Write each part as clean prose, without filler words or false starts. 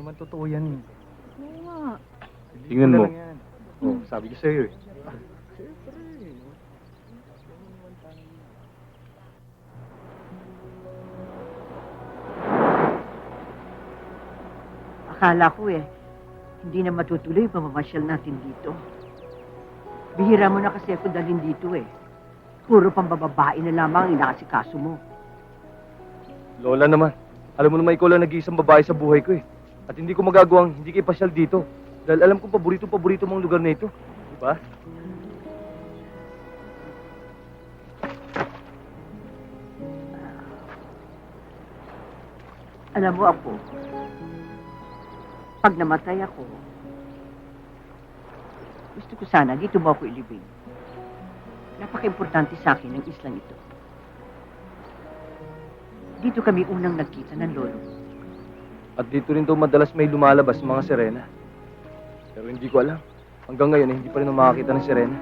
naman totoo yan. Oo nga. Tingnan mo. Oh, sabi ko sa'yo eh. Akala ko hindi na matutuloy yung pamamasyal natin dito. Bihira mo na kasi ako dalhin dito Puro pambababae na lamang ang inakasikaso mo. Lola naman. Alam mo naman ikaw lang nag-iisang babae sa buhay ko At hindi ko magagawang hindi kayo pasyal dito. Dahil alam ko paborito mong lugar na ito. Diba? Alam mo ako, pag namatay ako, gusto ko sana dito mo ako ilibing. Napaka-importante sa akin ang islang ito. Dito kami unang nagkita ng lolo. At dito rin daw madalas may lumalabas mga sirena. Pero hindi ko alam. Hanggang ngayon hindi pa rin ako makakita ng sirena.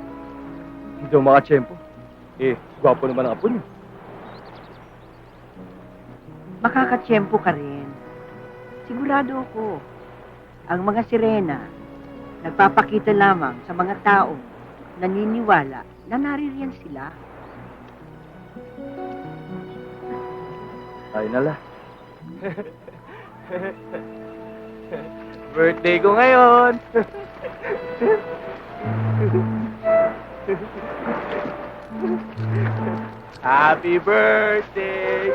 Hindi ako makatsyempo. Gwapo naman ang apo niyo. Makakatsyempo ka rin. Sigurado ako, ang mga sirena, nagpapakita lamang sa mga taong naniniwala na naririyan sila. Ay nala. Birthday ko ngayon. Happy birthday.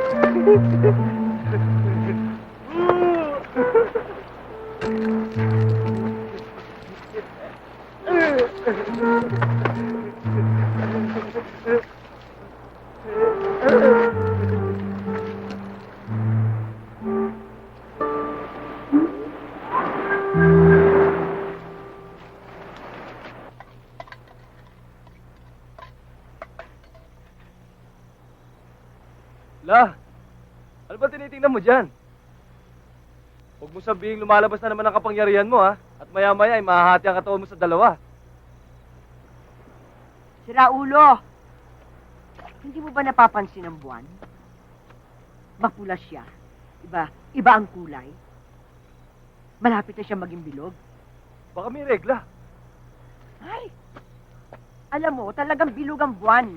La, ano ba tinitingnan mo dyan? Huwag mo sabihin lumalabas na naman ang kapangyarihan mo, ha? At maya-maya ay mahahati ang katawan mo sa dalawa. Si Raulo, hindi mo ba napapansin ang buwan? Mapula siya. Iba ang kulay. Malapit na siya maging bilog. Baka may regla. Ay! Alam mo, talagang bilog ang buwan.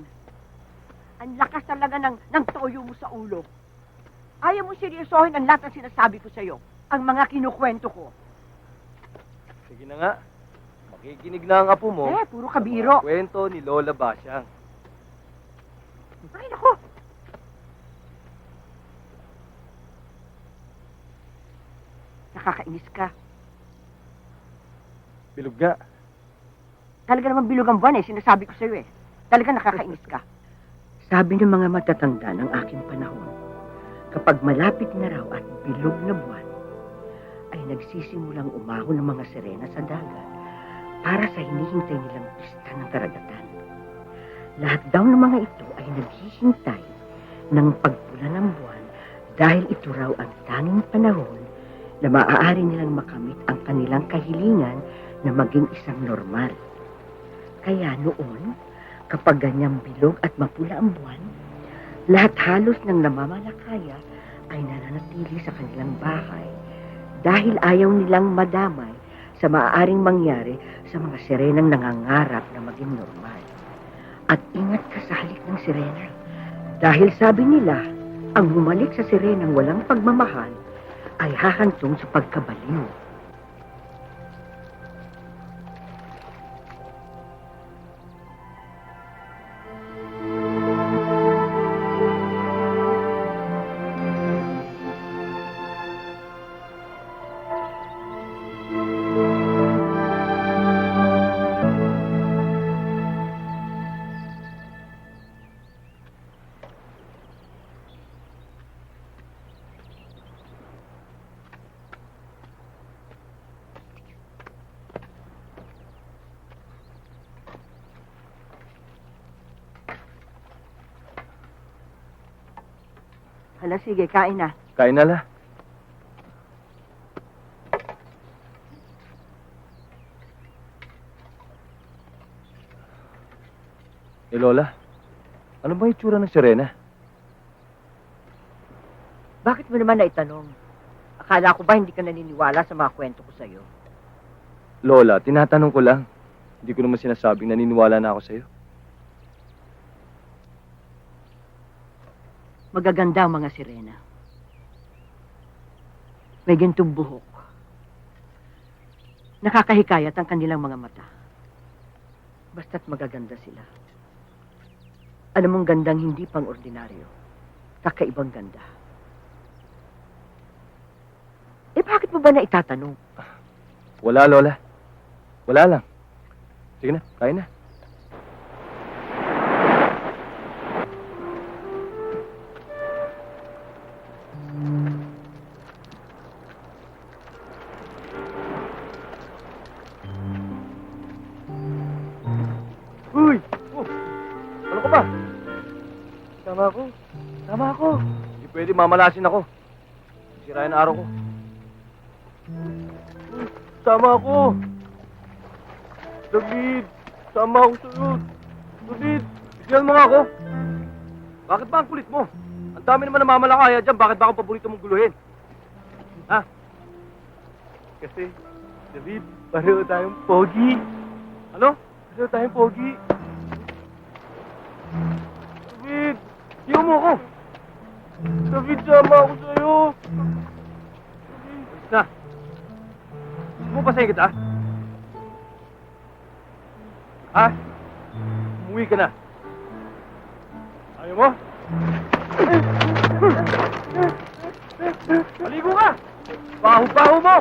Ang lakas talaga ng toyo mo sa ulo. Ayaw mo seryosohin ang lahat ng sinasabi ko sa'yo. Ang mga kinukwento ko. Sige na nga. Makikinig na ang apo mo. Puro kabiro. Kwento ni Lola Basyang. Ay, naku! Nakakainis ka. Bilog nga. Talaga naman bilog ang buwan sinasabi ko sa'yo Talaga nakakainis ka. Sabi ng mga matatanda ng aking panahon, kapag malapit na raw at bilog na buwan, ay nagsisimulang umahon ng mga sirena sa dagat para sa hinihintay nilang pista ng karagatan. Lahat daw ng mga ito ay naghihintay ng pagpula ng buwan dahil ito raw ang tanging panahon na maaari nilang makamit ang kanilang kahilingan na maging isang normal. Kaya noon, kapag ganyang bilog at mapula ang buwan, lahat halos ng namamalakaya ay nananatili sa kanilang bahay dahil ayaw nilang madamay sa maaaring mangyari sa mga sirenang nangangarap na maging normal. At ingat ka sa halik ng sirena dahil sabi nila, ang humalik sa sirenang walang pagmamahal ay hahantong sa pagkabaliw. Hala, sige, kain na. Kain na la. Lola, ano ba yung itsura ng sirena? Bakit mo naman naitanong? Akala ko ba hindi ka naniniwala sa mga kwento ko sa'yo? Lola, tinatanong ko lang. Hindi ko naman sinasabing naniniwala na ako sa'yo. Magaganda ang mga sirena. May gintong buhok. Nakakahikayat ang kanilang mga mata. Basta't magaganda sila. Alam mong gandang hindi pang ordinaryo. Kakaibang ganda. Eh bakit mo ba na itatanong? Wala, Lola. Wala lang. Sige na, kain na. Uy! Oh! Ano ka ba? Tama ako. Tama ako. Hindi pwede mamalasin ako. Sirayan na araw ko. Tama ako. David, tama ako sa'yo. David, bigyan mo nga ako. Bakit ba ang kulit mo? Ang dami naman namamalakaya dyan. Bakit ba ako paborito mong guluhin? Ha? Kasi, David, pareho tayong pogi. Ano? Pareho tayong pogi. David, iyaw mo ako. David, sama ako sa'yo. Alis na. Gusto mo pasayin kita? Ha? Umuwi ka na. Ayaw mo? Maligo ka! Baho-baho mo!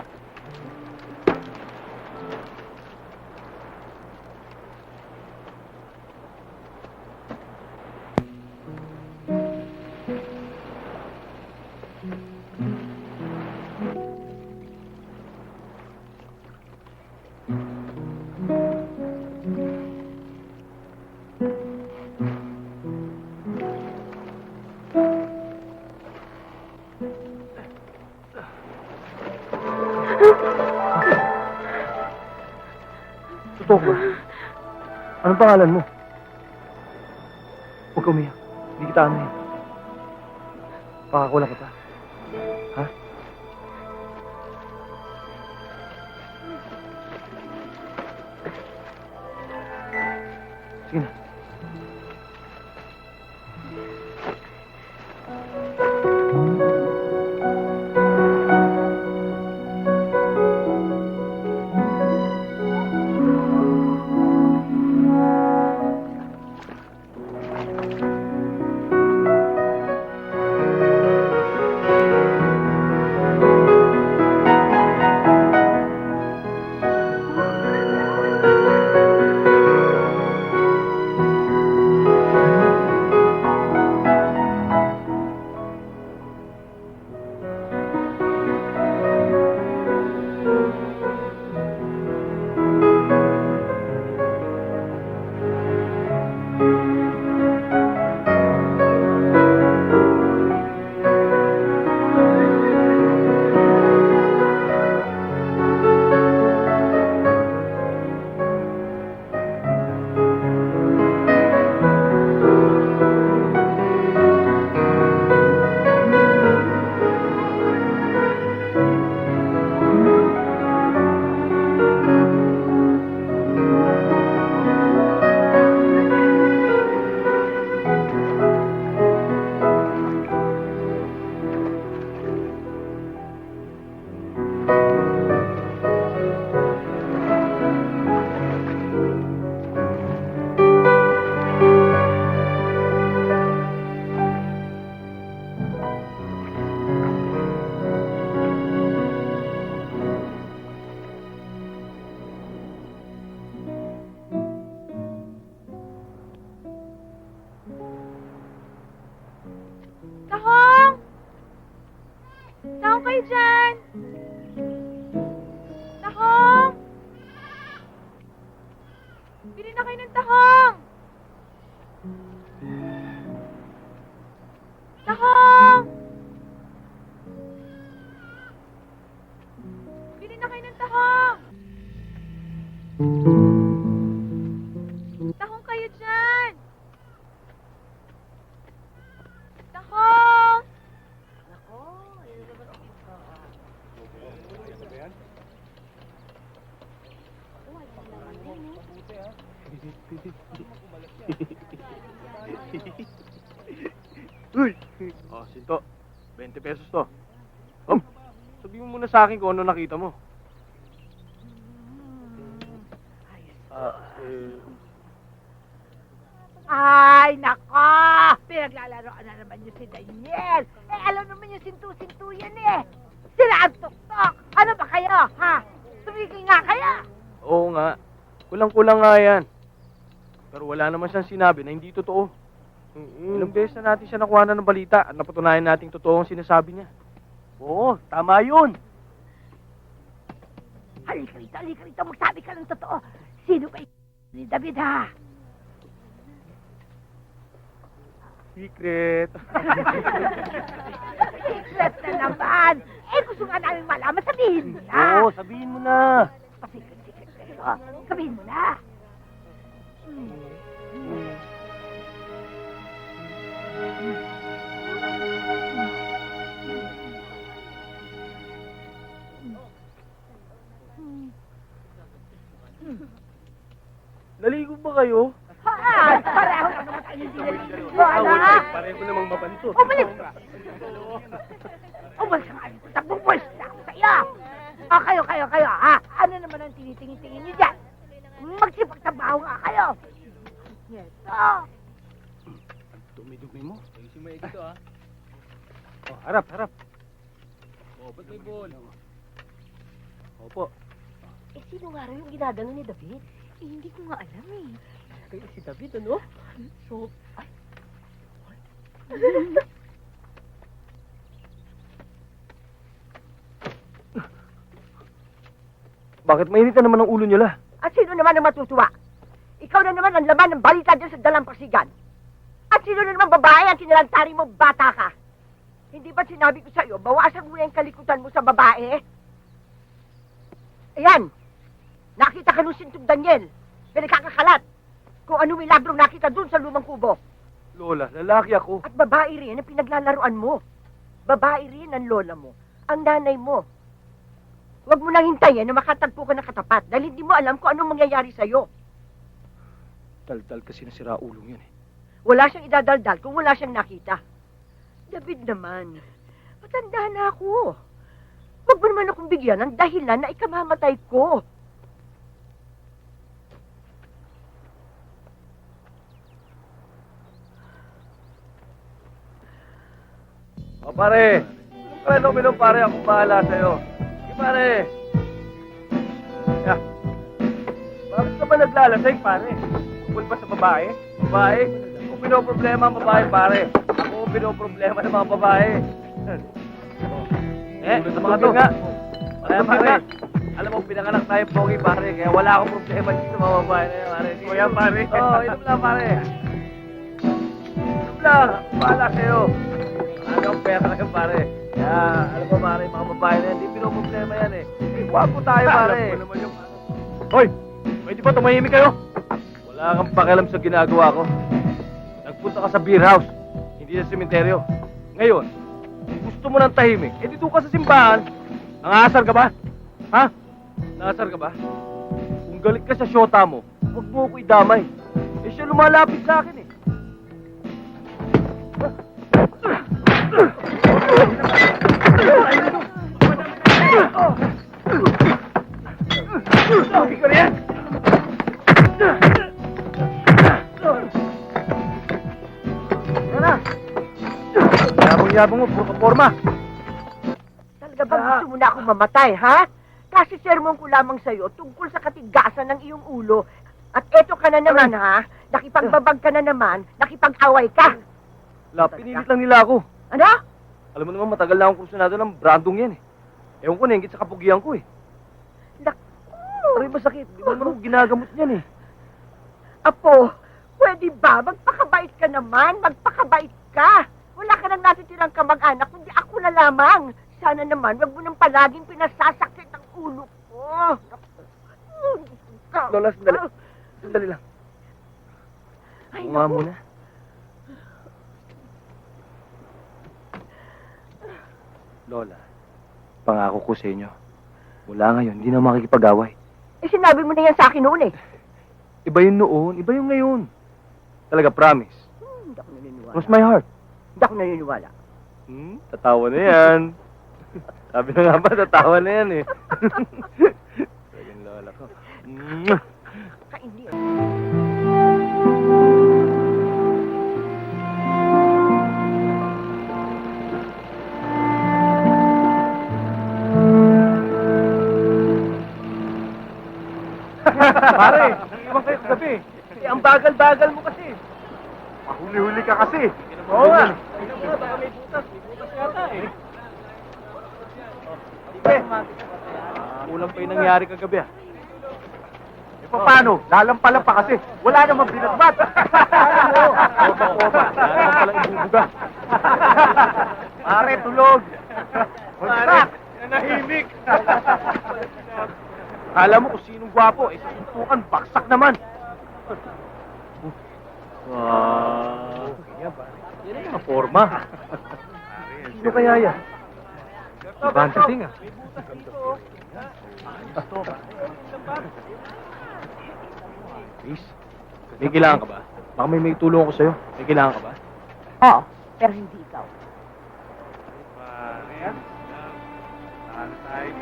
Totoo ba? Anong pangalan mo? Huwag ka umiyak. Hindi kita ano yan. Pangako lang kita. Ha? Sige na. Tahong! Tahong kayo dyan! Tahong! Bili na kayo ng tahong! Tahong! Bili na kayo ng tahong! Tahong kayo dyan! Tahong! pesos to. Oh, sabihin mo muna sa akin kung ano nakita mo. Ay, nako! Pinaglalaroan na naman niyo si Daniel. Eh, alam naman niyo sintu-sintu yan eh. Sila ang tuktok. Ano ba kayo, ha? Tumigil nga kaya. Oo nga. Kulang-kulang nga yan. Pero wala naman siyang sinabi na hindi totoo. Ilang beses na natin siya nakuha na ng balita at napatunayan natin totoo ang sinasabi niya. Oo, tama yun. Halika rito, magsabi ka ng totoo. Sino ba ni David, ha? Secret. Secret na naman. Eh, gusto nga namin malaman, sabihin mo na. Oo, sabihin mo na. Secret kayo. Sabihin mo na. Naligo ba kayo? Ha? Pareho na naman tayo hindi naliligo, anak. Pareho namang mabanto. Umalis ka! Umalis ka nga rito. Nabubulis na ako sa iyo! O, kayo, ha? Ano naman ang tinitingin-tingin niyo dyan? Magsipagtrabaho nga kayo! Yeso! Dumi-dumi mo. Ayusin mo ito, ha? Oh, harap. Oh, ba't may ball? Opo. Eh, sino nga raw yung ginagano ni David? Eh, hindi ko nga alam eh. Kaya si David, ano? So, Bakit mainit na naman ang ulo niyo la? At sino naman ang matutuwa? Ikaw na naman ang laman ng balita dyan sa dalampasigan. At sino na naman babae ang kinalantari mo, bata ka? Hindi ba sinabi ko sa iyo, bawasan mo na yung kalikutan mo sa babae? Ayan, nakita ka nung Sintong Daniel. Pinagkakakalat. Kung ano milagrong nakita dun sa lumang kubo. Lola, lalaki ako. At babae rin ang pinaglalaruan mo. Babae rin ang lola mo. Ang nanay mo. Huwag mo nang hintayin na makatagpo ka ng katapat dahil hindi mo alam kung anong mangyayari sa'yo. Daldal kasi nasira ulong yun eh. Wala siyang idadaldal kung wala siyang nakita. David naman, matanda na ako. Huwag mo naman akong bigyan ng dahilan na ikamamatay ko. O pare, uminom pare, ako bahala sa'yo. Sige pare. Yeah. Bakit ka ba naglalasing pare? Tungkol ba sa babae? Babae? Kung pinoproblema ang babae pare, ako ang pinoproblema ng mga babae. Sa mga to nga. Kaya pare, alam mo, pinanganak tayo pogi pare, kaya wala akong problema dito sa mga babae na yun pare. O yan pare. Oo, inom lang pare. Inom lang, ako bahala sa'yo. Ano ang pera lang pare. Kaya, alam mo pare, mga babae na yan, hindi pinoproblema yan eh. Gwapo tayo pare. Hoy! Pwede ba tumahimik kayo? Wala kang pakialam sa ginagawa ko. Nagpunta ka sa beer house, hindi sa sementeryo. Ngayon, kung gusto mo ng tahimik, eh dito ka sa simbahan. Nangasar ka ba? Ha? Nangasar ka ba? Kung galit ka sa syota mo, huwag mo ako idamay. Eh siya lumalapit sa akin eh. Sabi ko na yan! Yabang-yabang mo, puro ka forma. Talaga bang gusto mo na akong mamatay, ha? Kasi sermon ko lamang sa'yo tungkol sa katigasan ng iyong ulo. At eto ka na naman, ha? Nakipagbabag ka na naman, nakipag-away ka. La, pinilit lang nila ako. Ano? Alam mo naman, matagal na akong kursunado ng brandong yan eh. Ewan ko na, hingit sa kapugian ko eh. Aray, masakit. Di ba naman ako ginagamot niyan eh. Apo, pwede ba? Magpakabait ka naman. Magpakabait ka. Wala ka nang natitirang kamag-anak, kundi ako na lamang. Sana naman, wag mo nang palaging pinasasakit ang ulo ko. Lola, sandali. Sandali lang. Ay, Bunga naku. muna. Lola, pangako ko sa inyo, mula ngayon, hindi na makikipag-away. Eh, sinabi mo na yan sa akin noon eh. Iba yung noon, iba yung ngayon. Talaga, promise. Hindi ako naniniwala. Cross my heart. Hindi ako naniniwala. Tatawa na yan. Sabi na nga ba, tatawa na yan eh. Talagang lola ko. Kaindi. Pare, iwan kayo kagabi. Ang bagal-bagal mo kasi. Mahuli-huli ka kasi. Oo nga. Tingnan mo nga, baka may butas. May butas yata eh. Kulang pa yung nangyari kagabi ah. E paano? Lalampalan pa kasi. Wala namang binatbat. Oba. Wala naman palang ibubuga. Pare, tulog. Pare, nanahimik. Akala mo kung sinong gwapo, eh sa suntukan, baksak naman. Wow. Yan ang mga forma. Sino kaya yan? Ibang dating ah. Please, may kailangan ka ba? Baka may tulong ako sa'yo. May kailangan ka ba? Oo, pero hindi ikaw.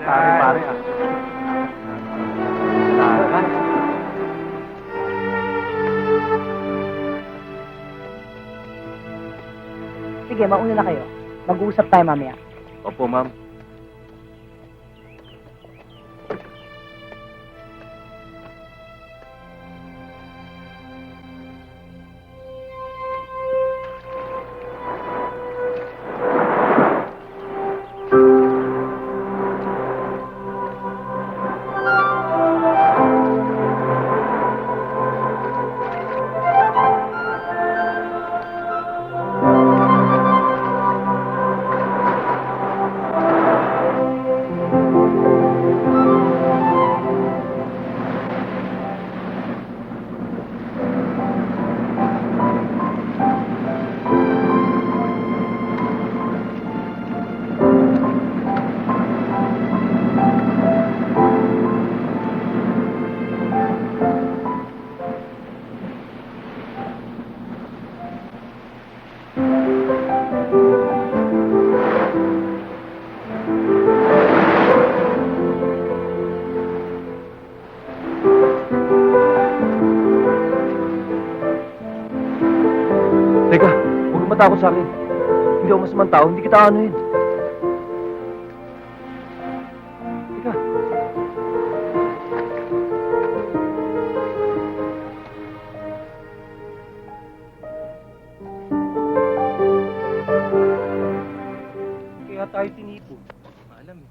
Pare ah. Sige, mauna na kayo. Mag-uusap tayo mamaya. Opo, ma'am. Teka, huwag kang matakot sa akin. Hindi ako masamang tao, hindi kita anuhin. Teka. Kaya tayo tinipo. Maalam eh.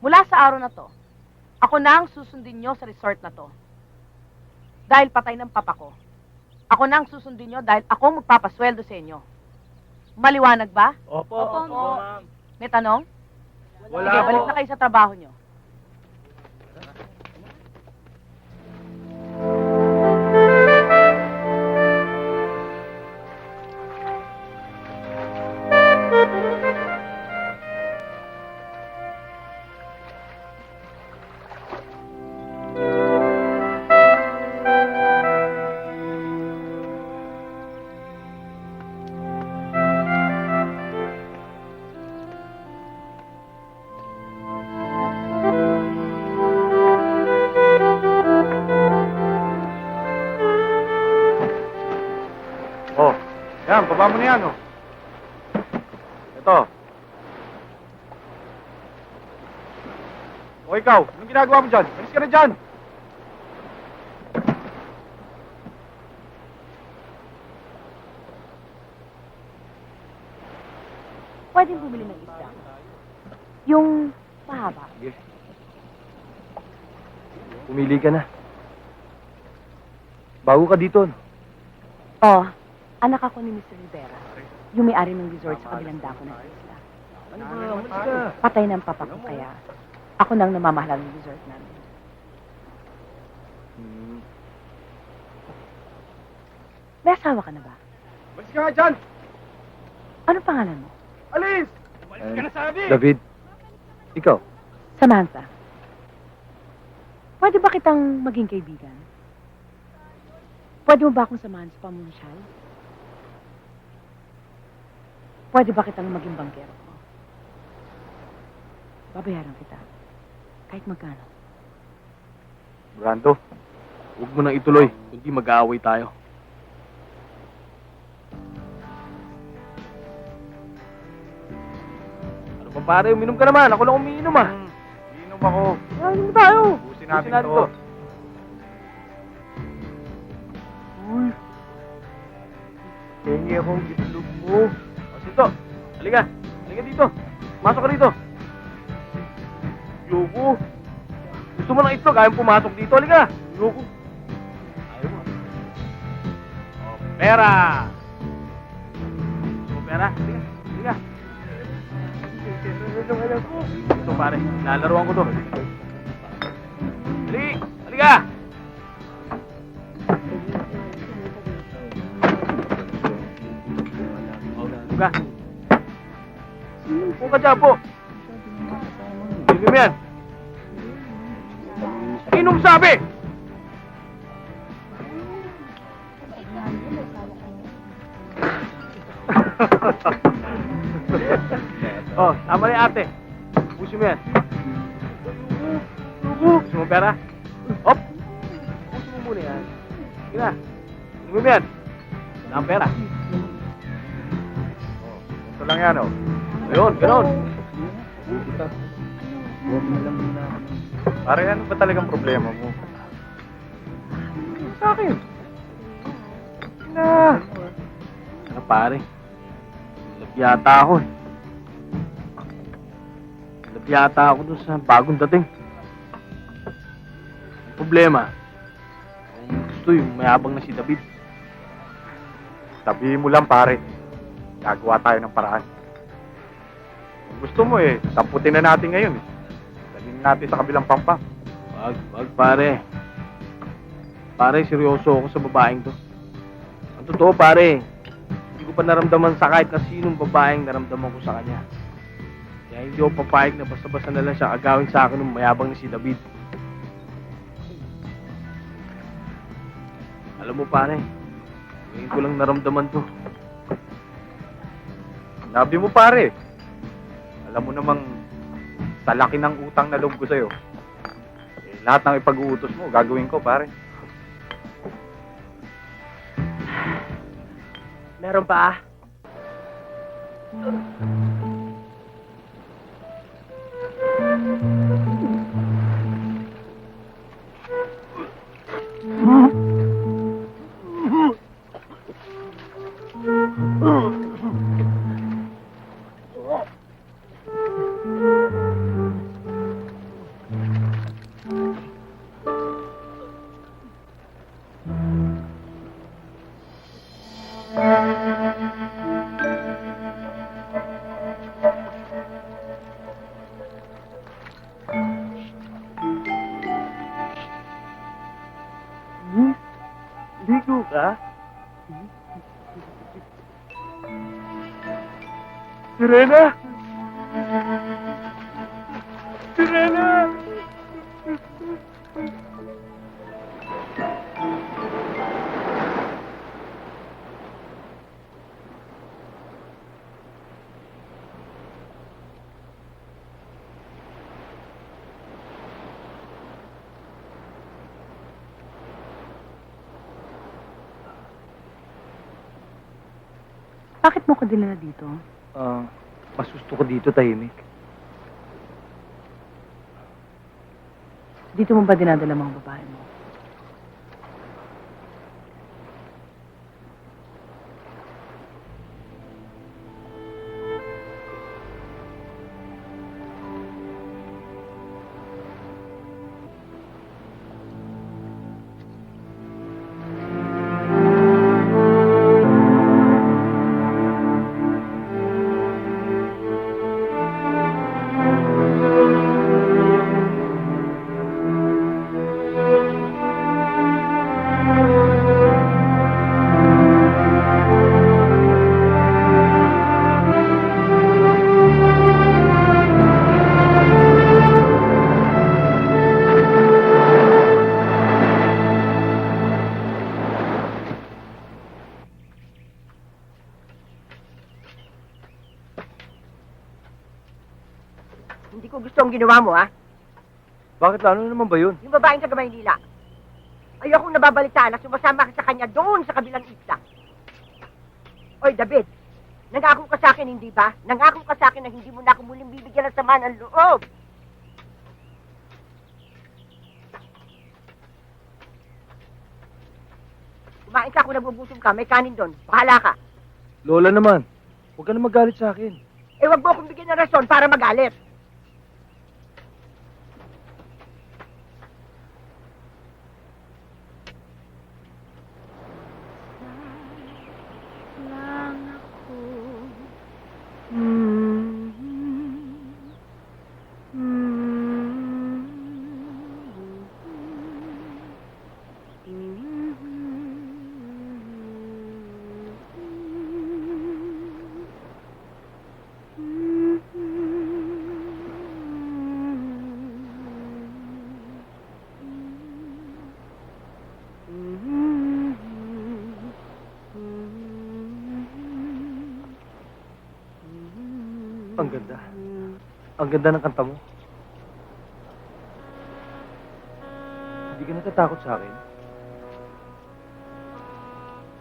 Mula sa araw na to, ako na ang susundin nyo sa resort na to. Dahil patay ng papa ko. Ako na ang susundin nyo dahil ako magpapasweldo sa inyo. Maliwanag ba? Opo, ma'am. May tanong? Wala Sige, po. balik na kayo sa trabaho nyo. Oh, yan, baba mo na yan, oh. Ito. O ikaw, anong ginagawa mo dyan? Alis ka na dyan! Pwedeng bumili ng isda. Yung mahaba. Sige. Pumili ka na. Bago ka dito, no? Oh, anak ako ni Mr. Rivera. Yung may-ari ng resort sa kabilang dako ng isla. Ano ba? Umalis ka. Patay ng papa ko kaya ako nang namamahala ng resort namin. May asawa ka na ba? Alis ka nga dyan! Ano pangalan mo? Alis! Umalis ka na sabi! David, ikaw. Samantha. Pwede ba kitang maging kaibigan? Pwede mo ba akong samahan sa pamunsyal? Pwede ba kitang maging banggero ko? Babayaran kita. Kahit magkano. Brando, huwag mo nang ituloy, kundi mag-aaway tayo. Ano ba pare, uminom ka naman. Ako lang umiinom ah. Iinom ako. Uminom tayo. Busin natin Busin to. Uy. Tengi akong itlog mo. O, Sinto, halika. Halika dito. Masok ka dito. Yoko. Gusto mo ng itlog, ayaw pumasok dito. Halika. Yoko. Ayaw mo. O, pera. Gusto mo pera? Halika. Halika. Ito pare, lalaruan ko to. Halika. Halika. Buka. Buka dyan po. Inom yan. Inom sabi! Oh, tama na yung ate. Pusin mo yan. Gusto mo pera? Hop! Pusin mo muna yan. Sige na. Inom mo yan. Wala ang pera. Ito lang yan, oh. Ayun, ganon. Pare, ano ba talagang problema mo? Sa akin. Na. Ano pare? Love yata ako eh. Love yata ako dun sa bagong dating. Ang problema, kung gusto yung mayabang na si David. Sabihin mo lang, pare. Gagawa tayo ng paraan. Kung gusto mo eh, samputin na natin ngayon eh. Dalhin natin sa kabilang pampang. Wag pare. Pare, seryoso ako sa babaeng to. Ang totoo pare, hindi ko pa naramdaman sa kahit na sinong babaeng naramdaman ko sa kanya. Kaya hindi ako papayag na basta-basta na lang siya agawin sa akin ng mayabang na si David. Alam mo pare, ngayon ko lang naramdaman to. Sinabi mo, pare. Alam mo namang sa laki ng utang na loob ko sa'yo. Eh, lahat ng ipag-uutos mo, gagawin ko, pare. Meron pa? Ligo ka? Sirena! Sirena! Bakit mo ko dinala dito? Mas gusto ko dito tahimik. Dito mo ba dinadala mga babae mo? ang ginawa mo, ha? Bakit lalo naman ba yun? Yung babaeng taga Maynila. Ayokong nababalitaan na sumasama ka sa kanya doon sa kabilang isla. Oy, David, nangako ka sa akin, hindi ba? Nangako ka sa akin na hindi mo na ako muling bibigyan ng sama ng loob. Kumain ka kung nabubusom ka, may kanin doon. Bahala ka. Lola naman, huwag ka na magalit sa akin. Eh, wag mo akong bigyan ng rason para magalit. Lang ako. Ang ganda. Ang ganda ng kanta mo. Hindi ka natatakot sa akin?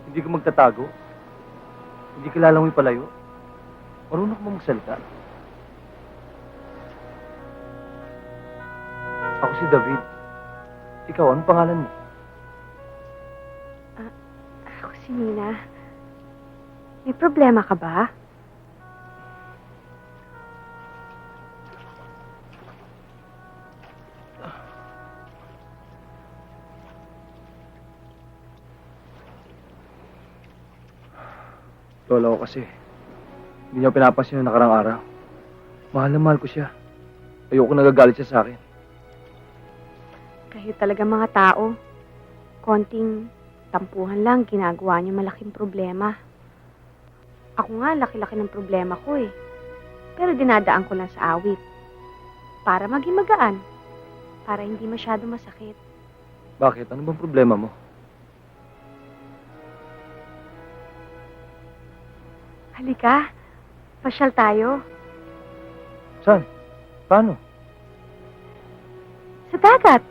Hindi ka magtatago? Hindi ka lalangoy palayo? Marunong ka ba magsalita? Ako si David. Ikaw, anong pangalan mo? Ako si Nina. May problema ka ba? Lola ko kasi. Hindi niya pinapansin yung nakarang araw. Mahal na mahal ko siya. Ayoko nagagalit siya sa akin. Kayo talaga mga tao. Konting tampuhan lang, ginagawa niyo malaking problema. Ako nga, laki-laki ng problema ko eh. Pero dinadaan ko lang sa awit. Para maging magaan. Para hindi masyado masakit. Bakit? Ano bang problema mo? Halika, pasyal tayo. Saan? Paano? Sa dagat.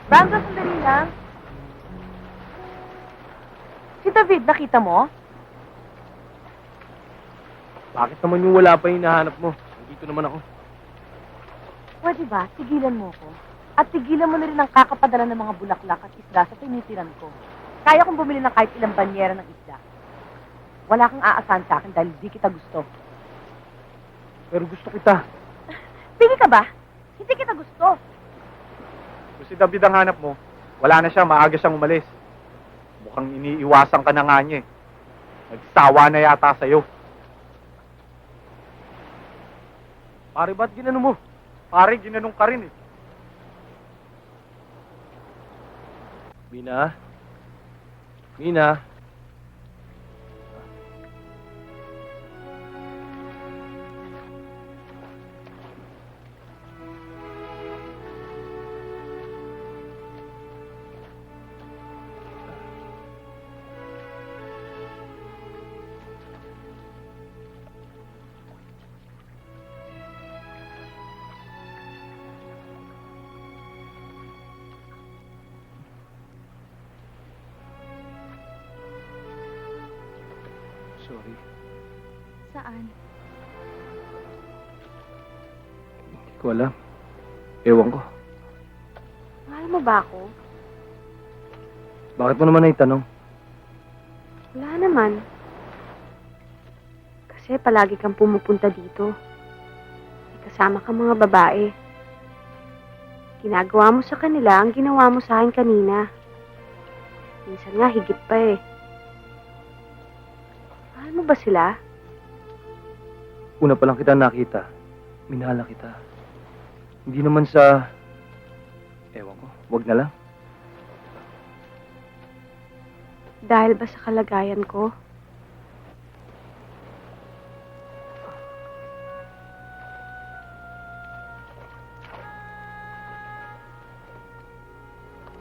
Brando, sandali lang. Si David, nakita mo? Bakit naman yung wala pa yung hinahanap mo? Nandito naman ako. Pwede ba, tigilan mo ko? At tigilan mo na rin ang kakapadala ng mga bulaklak at isda sa tinitiran ko. Kaya kong bumili ng kahit ilang banyera ng isda. Wala kang aasahan sa akin dahil di kita gusto. Pero gusto kita. Pili ka ba? Hindi kita gusto. Kung si David ang hanap mo, wala na siya, maaga siyang umalis. Mukhang iniiwasan ka na nga niya eh. Nagsawa na yata sa'yo. Pare, ba't ginano mo? Pare, ginanong ka rin eh. Mina? Mina? Sorry. Saan? Hindi ko alam. Ewan ko. Mahal mo ba ako? Bakit mo naman naitanong? Wala naman. Kasi palagi kang pumupunta dito. May kasama kang mga babae. Ginagawa mo sa kanila ang ginawa mo sa akin kanina. Minsan nga, higit pa eh. Mahal mo ba sila? Una pa lang kita nakita. Minahal na kita. Hindi naman sa... Ewan ko. Wag na lang. Dahil ba sa kalagayan ko?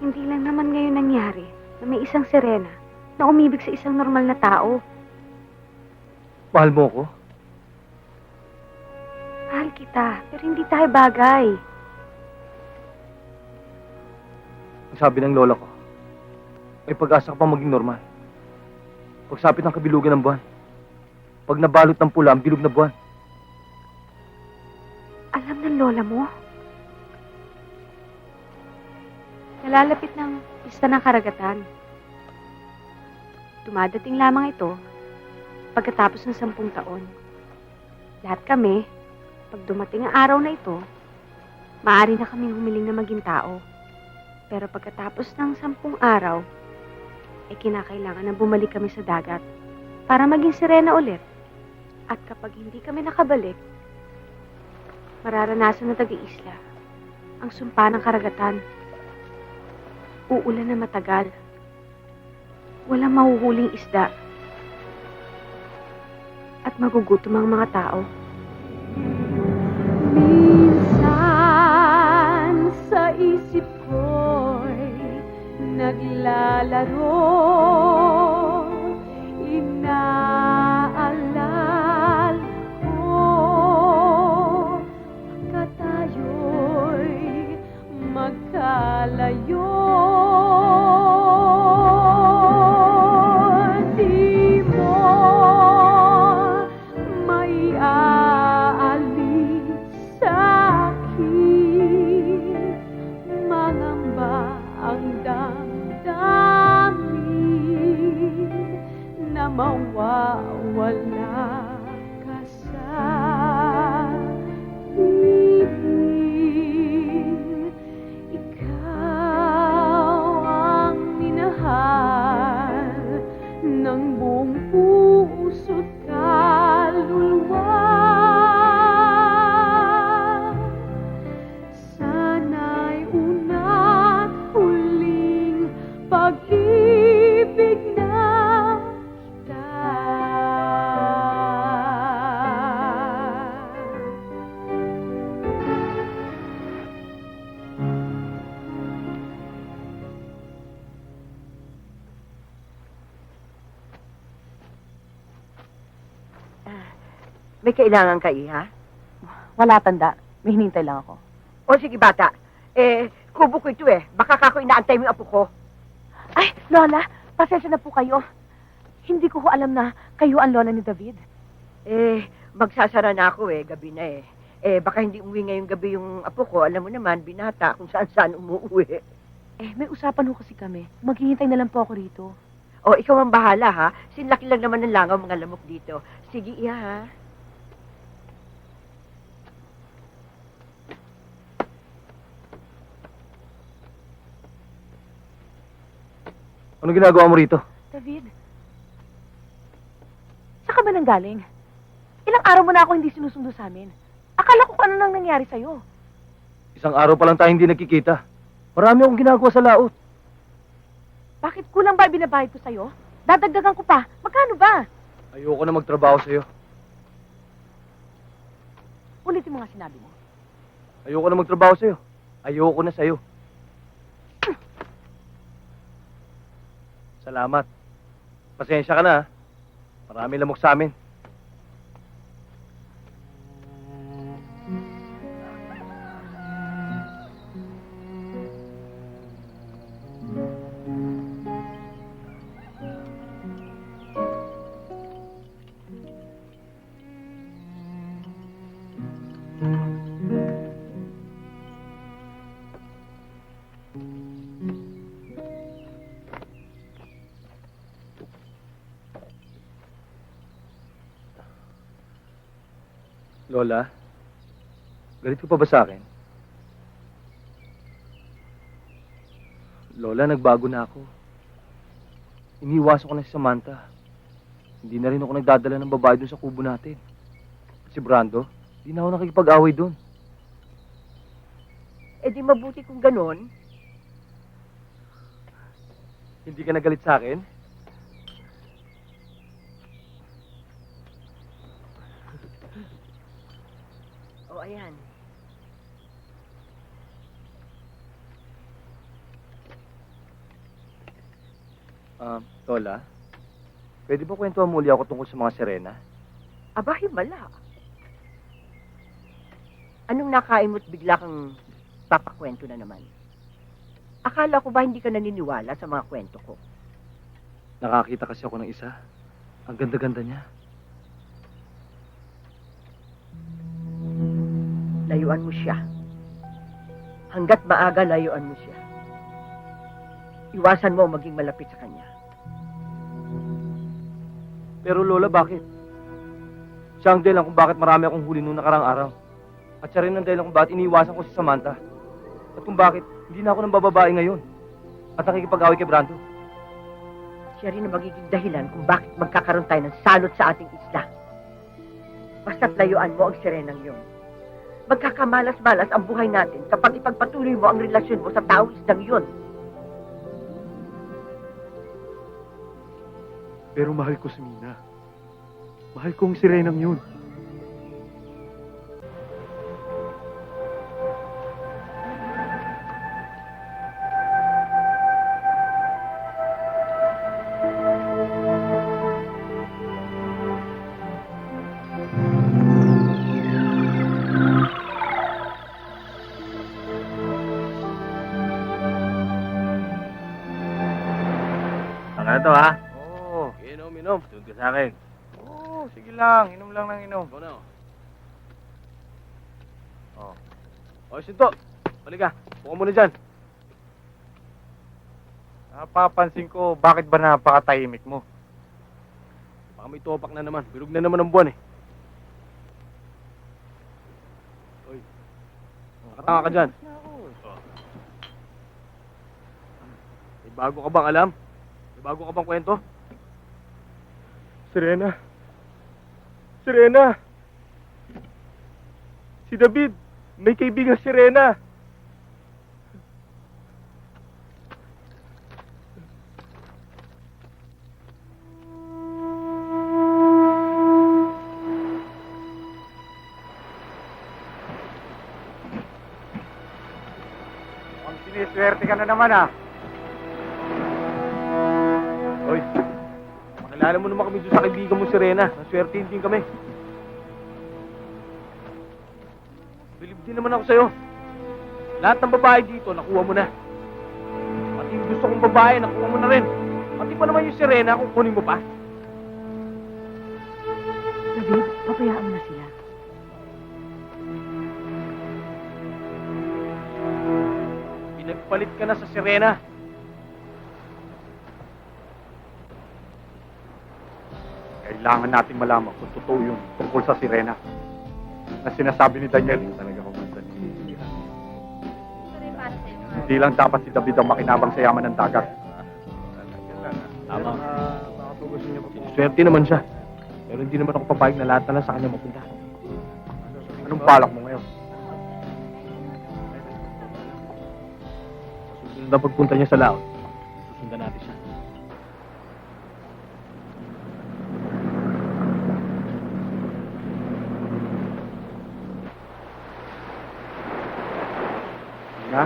Hindi lang naman ngayon nangyari na may isang Serena na umibig sa isang normal na tao. Mahal mo ko? Mahal kita, pero hindi tayo bagay. Ang sabi ng lola ko, may pag-asa ka pang maging normal. Pagsapit ng kabilugan ng buwan. Pag nabalot ng pula ang bilog na buwan. Alam ng lola mo? Nalalapit ng pista ng karagatan. Dumadating lamang ito pagkatapos ng 10 taon. Lahat kami, pag dumating ang araw na ito, maaari na kaming humiling na maging tao. Pero pagkatapos ng 10 araw, ay kinakailangan na bumalik kami sa dagat para maging sirena ulit. At kapag hindi kami nakabalik, mararanasan na taga-isla ang sumpa ng karagatan. Uulan na matagal. Walang mahuhuling isda. At magugutom ang mga tao. Minsan sa isip ko'y naglalaro, inaalala ko pagka tayo'y magkalayo. Di mo maiaalis sa'kin, mangamba ang damdamin na mawawala ka sa piling. Ikaw ang minahal ng buong puso't kaluluwa. Sana'y una't huling pag-ibig na kita. May kailangan ka, Iha? Wala tanda. May hinintay lang ako. O sige, bata. Kubo ko ito eh. Baka kako inaantay mo yung apo ko. Ay, Lola, pasensya na po kayo. Hindi ko alam na kayo ang lola ni David. Magsasara na ako eh. Gabi na eh. Baka hindi umuwi ngayong gabi yung apo ko. Alam mo naman, binata kung saan-saan umuwi. May usapan ho kasi kami. Maghihintay na lang po ako rito. O, ikaw ang bahala ha. Sinlaki lang naman ng langaw mga lamok dito. Sige, Iha ha. Ano ginagawa mo rito? David, saan ka ba nanggaling? Ilang araw mo na ako hindi sinusundo sa amin. Akala ko kung ano nang nangyari sa'yo. Isang araw pa lang tayo hindi nagkikita. Marami akong ginagawa sa laot. Bakit kulang ba binabayad ko sa'yo? Dadagdagan ko pa. Magkano ba? Ayoko na magtrabaho sa'yo. Ulitin mo nga sinabi mo. Ayoko na magtrabaho sa'yo. Ayoko na sa'yo. Salamat. Pasensya ka na, ha? Marami lamok sa amin. Lola, galit ka pa ba sa akin? Lola, nagbago na ako. Iniwasan ko na si Samantha. Hindi na rin ako nagdadala ng babae dun sa kubo natin. At si Brando, hindi na ako nakikipag-away dun. Eh di mabuti kung ganon. Hindi ka nagalit sa akin? O ayan. Lola, pwede ba kwentuhan muli ako tungkol sa mga sirena? Aba, himala. Anong nakain mo't bigla kang papakwento na naman? Akala ko ba hindi ka naniniwala sa mga kwento ko? Nakakita kasi ako ng isa. Ang ganda-ganda niya. Layuan mo siya. Hanggat maaga, layuan mo siya. Iwasan mo maging malapit sa kanya. Pero Lola, bakit? Siya ang dahilan kung bakit marami akong huli noong nakarang araw. At siya rin ang dahilan kung bakit iniiwasan ko si Samantha. At kung bakit hindi na ako ng bababae ngayon. At nakikipag-away kay Brando. Siya rin ang magiging dahilan kung bakit magkakaroon tayo ng salot sa ating isla. Basta't layuan mo ang sirenang yun. Magkakamalas-malas ang buhay natin kapag ipagpatuloy mo ang relasyon mo sa taong islang yun. Pero mahal ko si Mina. Mahal ko ang sirenang yun. Ano to ha? Oo. Inom. Tunod ka sa akin. Oo, sige lang. Inom lang ng inom. Ikaw na. Oh. O, Sinto, balik ka. Buka muna dyan. Napapansin ko, bakit ba napakatahimik mo? Baka may topak na naman. Bilog na naman ang buwan eh. Oy, nakatanga ka dyan. May bago ka bang alam? May bago ka bang kwento? Serena. Serena. Si David. May kaibigan si Serena. Ang siniswerte ka na naman ah. Oy, makilala mo naman kami doon sa kaibigan mo si Rena. Naswertein din kami. Bilib din naman ako sa'yo. Lahat ng babae dito, nakuha mo na. Pati yung gusto kong babae, nakuha mo na rin. Pati pa naman yung si Rena, kukunin mo pa. David, papayaan mo na sila. Pinagpalit ka na sa Sirena. Kailangan nating malaman kung totoo yun tungkol sa Sirena. Na sinasabi ni Daniel, talaga kumanda ni Hindi lang dapat si David ang makinabang sa yaman ng dagat. Tama. Swerte naman siya. Pero hindi naman ako papayag na lahat na lang sa kanya mapunta. Anong balak mo ngayon? Susunod na pagpunta niya sa laot, susundan natin siya. Ha?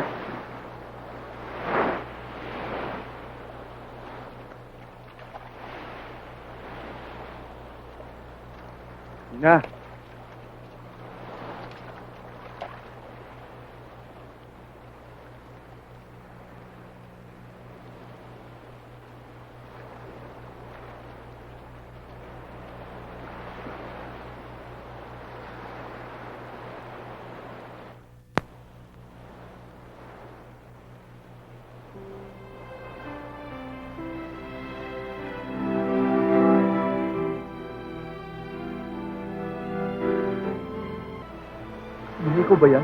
Ina. Ikaw ba yan?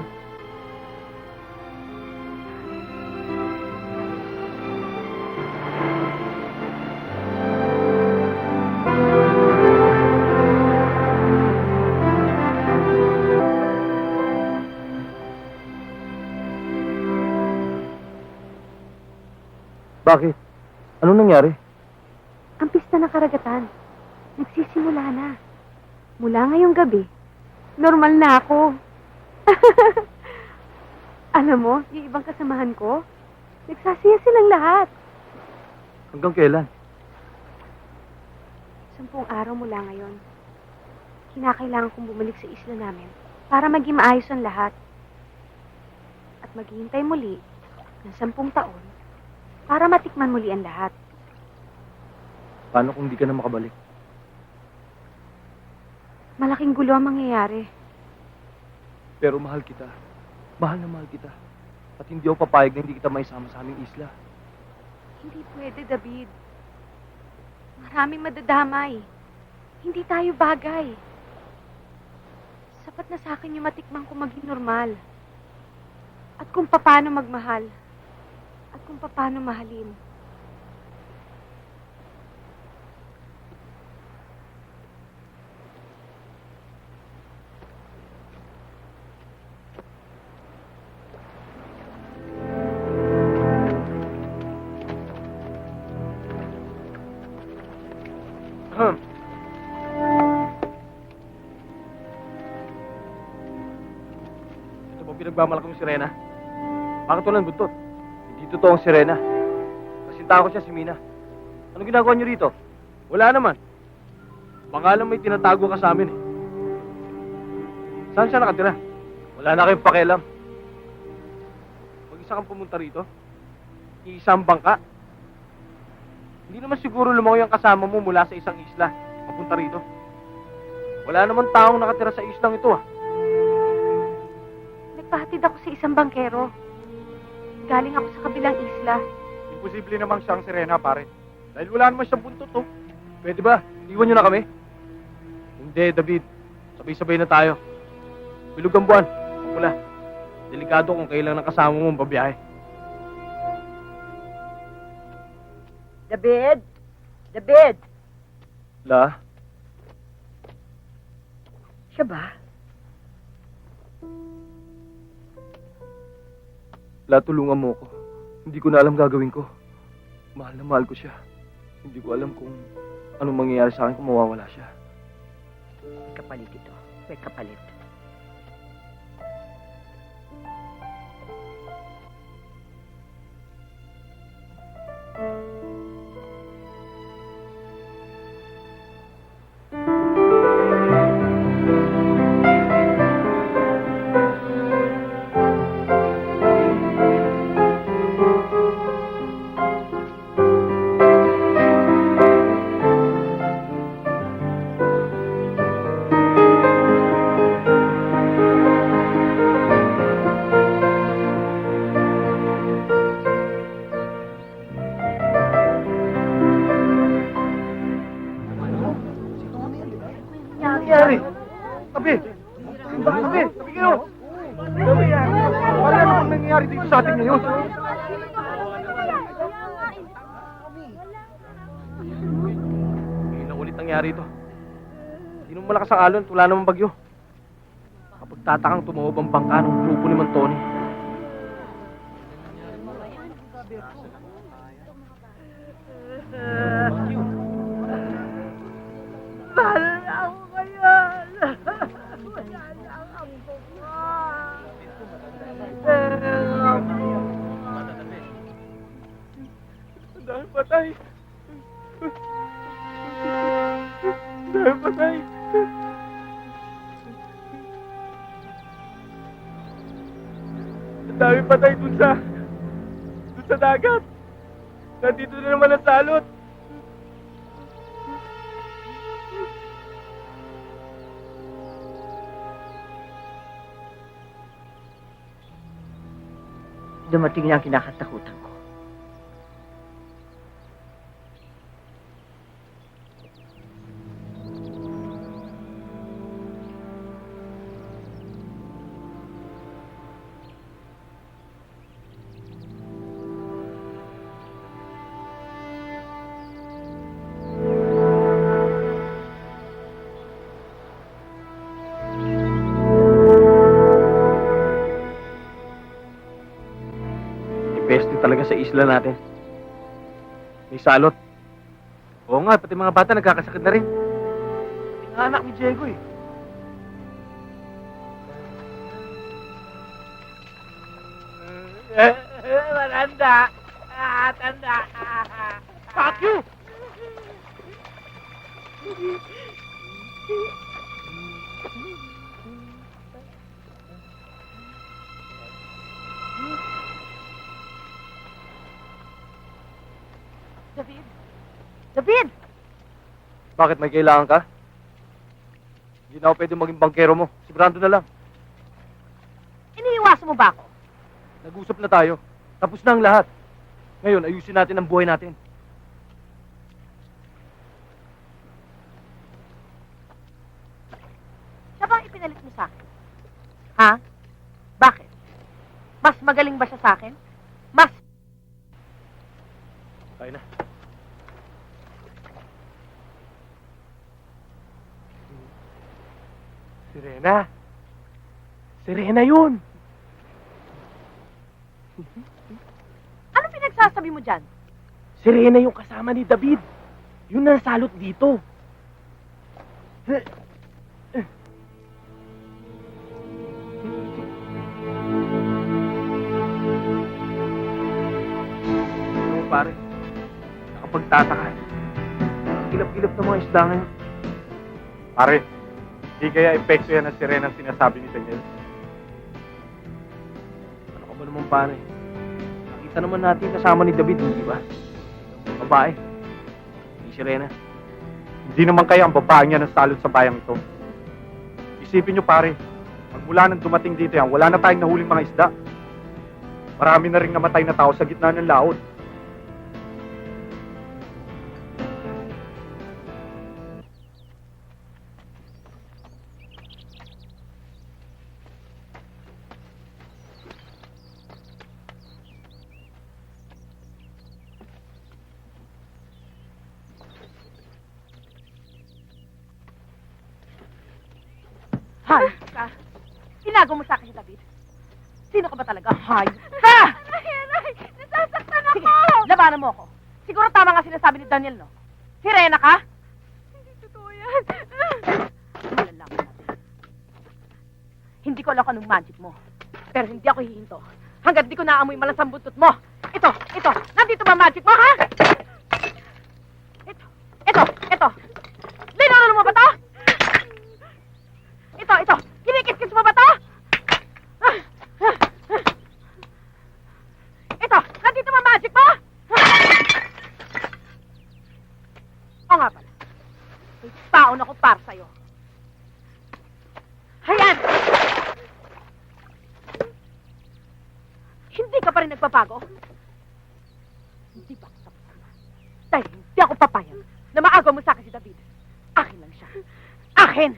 Bakit? Anong nangyari? Ang pista ng karagatan. Nagsisimula na. Mula ngayong gabi, normal na ako. Alam mo, yung ibang kasamahan ko, nagsasaya silang lahat. Hanggang kailan? 10 araw mula ngayon. Kinakailangan kong bumalik sa isla namin para maging maayos ang lahat. At maghihintay muli ng 10 taon para matikman muli ang lahat. Paano kung di ka na makabalik? Malaking gulo ang mangyayari. Pero mahal kita. Mahal na mahal kita. At hindi ako papayag na hindi kita maisama sa aming isla. Hindi pwede, David. Maraming madadamay. Hindi tayo bagay. Sapat na sa akin yung matikman ko maging normal. At kung paano magmahal. At kung paano mahalin. Ito ba pinagmamalaki mo si Rena? Bakit walang buntot? Hindi totoo ang si Rena. Nasinta ko siya si Mina. Anong ginagawa niyo rito? Wala naman. Baka lang may tinatago ka sa amin eh. Saan siya nakatira? Wala na kayong pakialam. Mag-isa kang pumunta rito? Isang bangka? Hindi naman siguro lumangoy ang kasama mo mula sa isang isla. Papunta rito. Wala naman taong nakatira sa islang ito ah. Nagpahatid ako sa isang bangkero. Galing ako sa kabilang isla. Imposible namang siyang sirena, pare. Dahil wala naman siyang buntot, oh. Pwede ba? Iwan niyo na kami? Hindi, David. Sabay-sabay na tayo. Bilog ang buwan. Pula. Delikado kung kailan ang kasama mo babiyahe. David? David? La? Siya ba? La, tulungan mo ko. Hindi ko na alam gagawin ko. Mahal na mahal ko siya. Hindi ko alam kung anong mangyayari sa akin kung mawawala siya. May kapalit ito. May kapalit. Nangyari? Tabi! Tabi! Tabi kayo! Wala namang nangyayari dito sa atin ngayon. Ngayon na ulit nangyari ito. Hindi naman malakas ang alon at wala namang bagyo. Kapag tatakang tumawab ang bangka ng grupo ni Mantoni. Mahal na ako ngayon. Wala na ang ambog mo. Ang dahil patay. Dahil patay. Ang dami patay dun sa dagat. Nandito na naman ang salot. Dumating na ang kinakatakutan ko. na sa isla natin. May salot. Oo nga, pati mga bata nagkakasakit na rin. Yung anak ni Diego eh. Malanda! Tanda! Fuck you! David! David! Bakit may kailangan ka? Hindi na ako pwede maging bangkero mo. Si Brando na lang. Iniiwasan mo ba ako? Nag-usap na tayo. Tapos na ang lahat. Ngayon, ayusin natin ang buhay natin. Siya bang ipinalit mo sa akin? Ha? Bakit? Mas magaling ba siya sa akin? Mas... Tayo na. Serena! Serena yun! Ano pinagsasabi mo dyan? Serena yung kasama ni David. Yun ang salot dito. Oo, pare. Nakapagtataka. Kilap-kilap ng mga isda ngayon. Pare, di kaya epekto yan ng Serena ang sinasabi ni Daniel. Ano ka ba naman, pare? Nakita naman natin kasama ni David, hindi ba? Babae. Hindi si Rena. Hindi naman kaya ang babae niya ng salot sa bayang ito. Isipin nyo pare, magmula nang dumating dito yan, wala na tayong nahuling mga isda. Marami na rin namatay na tao sa gitna ng laot. Hayop ka. Inago mo sa akin si David. Sino ka ba talaga? Hayop ka! Aray! Nasasaktan ako! Sige, labanan mo ako. Siguro tama nga sinasabi ni Daniel, no? Si Rena ka? Hindi totoo yan. Malalaman natin. Hindi ko alam kung anong magic mo. Pero hindi ako hihinto. Hanggat di ko naamoy malasang buntot mo. Ito! Nandito ba magic mo, ha? Ito! Binulol mo ba to? Ito! Kinikis-kis mo ba to? Ito! Nandito ba magic mo? O nga pala. May taon ako para sa'yo. Hayan! Hindi ka pa rin nagpapago? Hindi ba ako tapos na? Dahil hindi ako papayag na maagaw mo sa akin si David. Akin lang siya. Akin!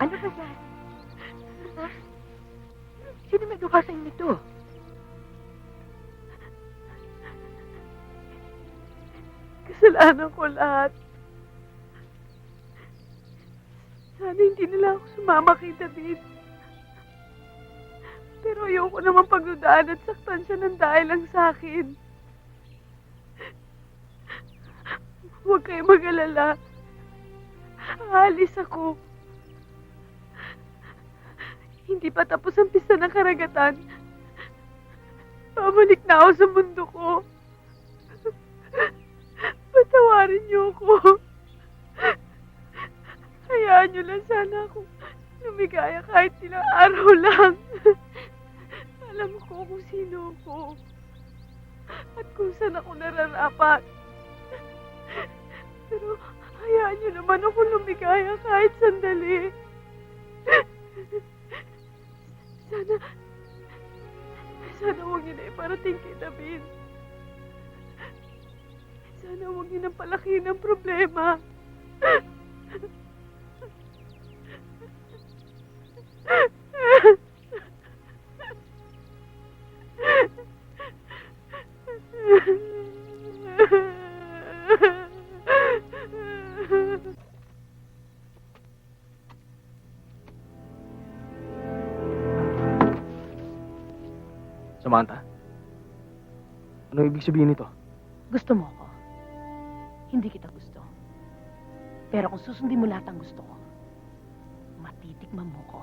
Ano ba yan? Ha? Sino may gawa sa'yo nito? Kasalanan ko lahat. Sana hindi nila ako sumama kay David. Pero ayoko naman pagdudaan at saktan siya ng dahil lang sa akin. Huwag kayo mag-alala. Aalis ako. Hindi pa tapos ang pista ng karagatan. Babalik na ako sa mundo ko. Patawarin niyo ako. Hayaan niyo lang sana akong lumigaya kahit ilang araw lang. Alam ko kung sino ako. At kung saan ako nararapat. Pero hayaan niyo naman ako lumigaya kahit sandali. Sana huwag niyo na iparating kay David. Sana huwag niyo nang palaki ng problema. Samantha? Ano ibig sabihin nito? Gusto mo ko. Hindi kita gusto. Pero kung susundin mo lahat ang gusto ko, matitikman mo ko.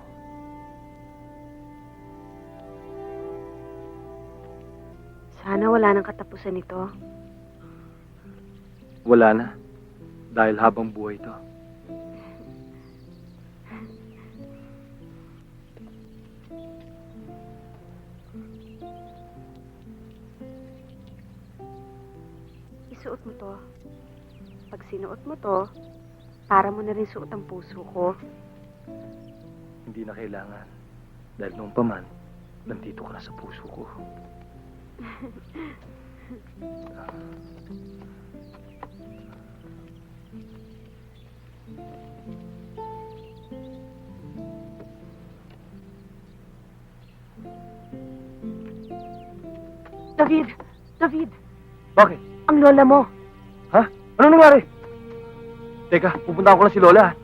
Sana wala nang katapusan nito. Wala na. Dahil habang buhay to. Isuot mo to. Pag sinuot mo to, para mo na rin suot ang puso ko. Hindi na kailangan. Dahil noong pa man, nandito ka na sa puso ko. David! David! Bakit? Ang lola mo! Ha? Ano nangyari? Teka, pupunta ko na si Lola.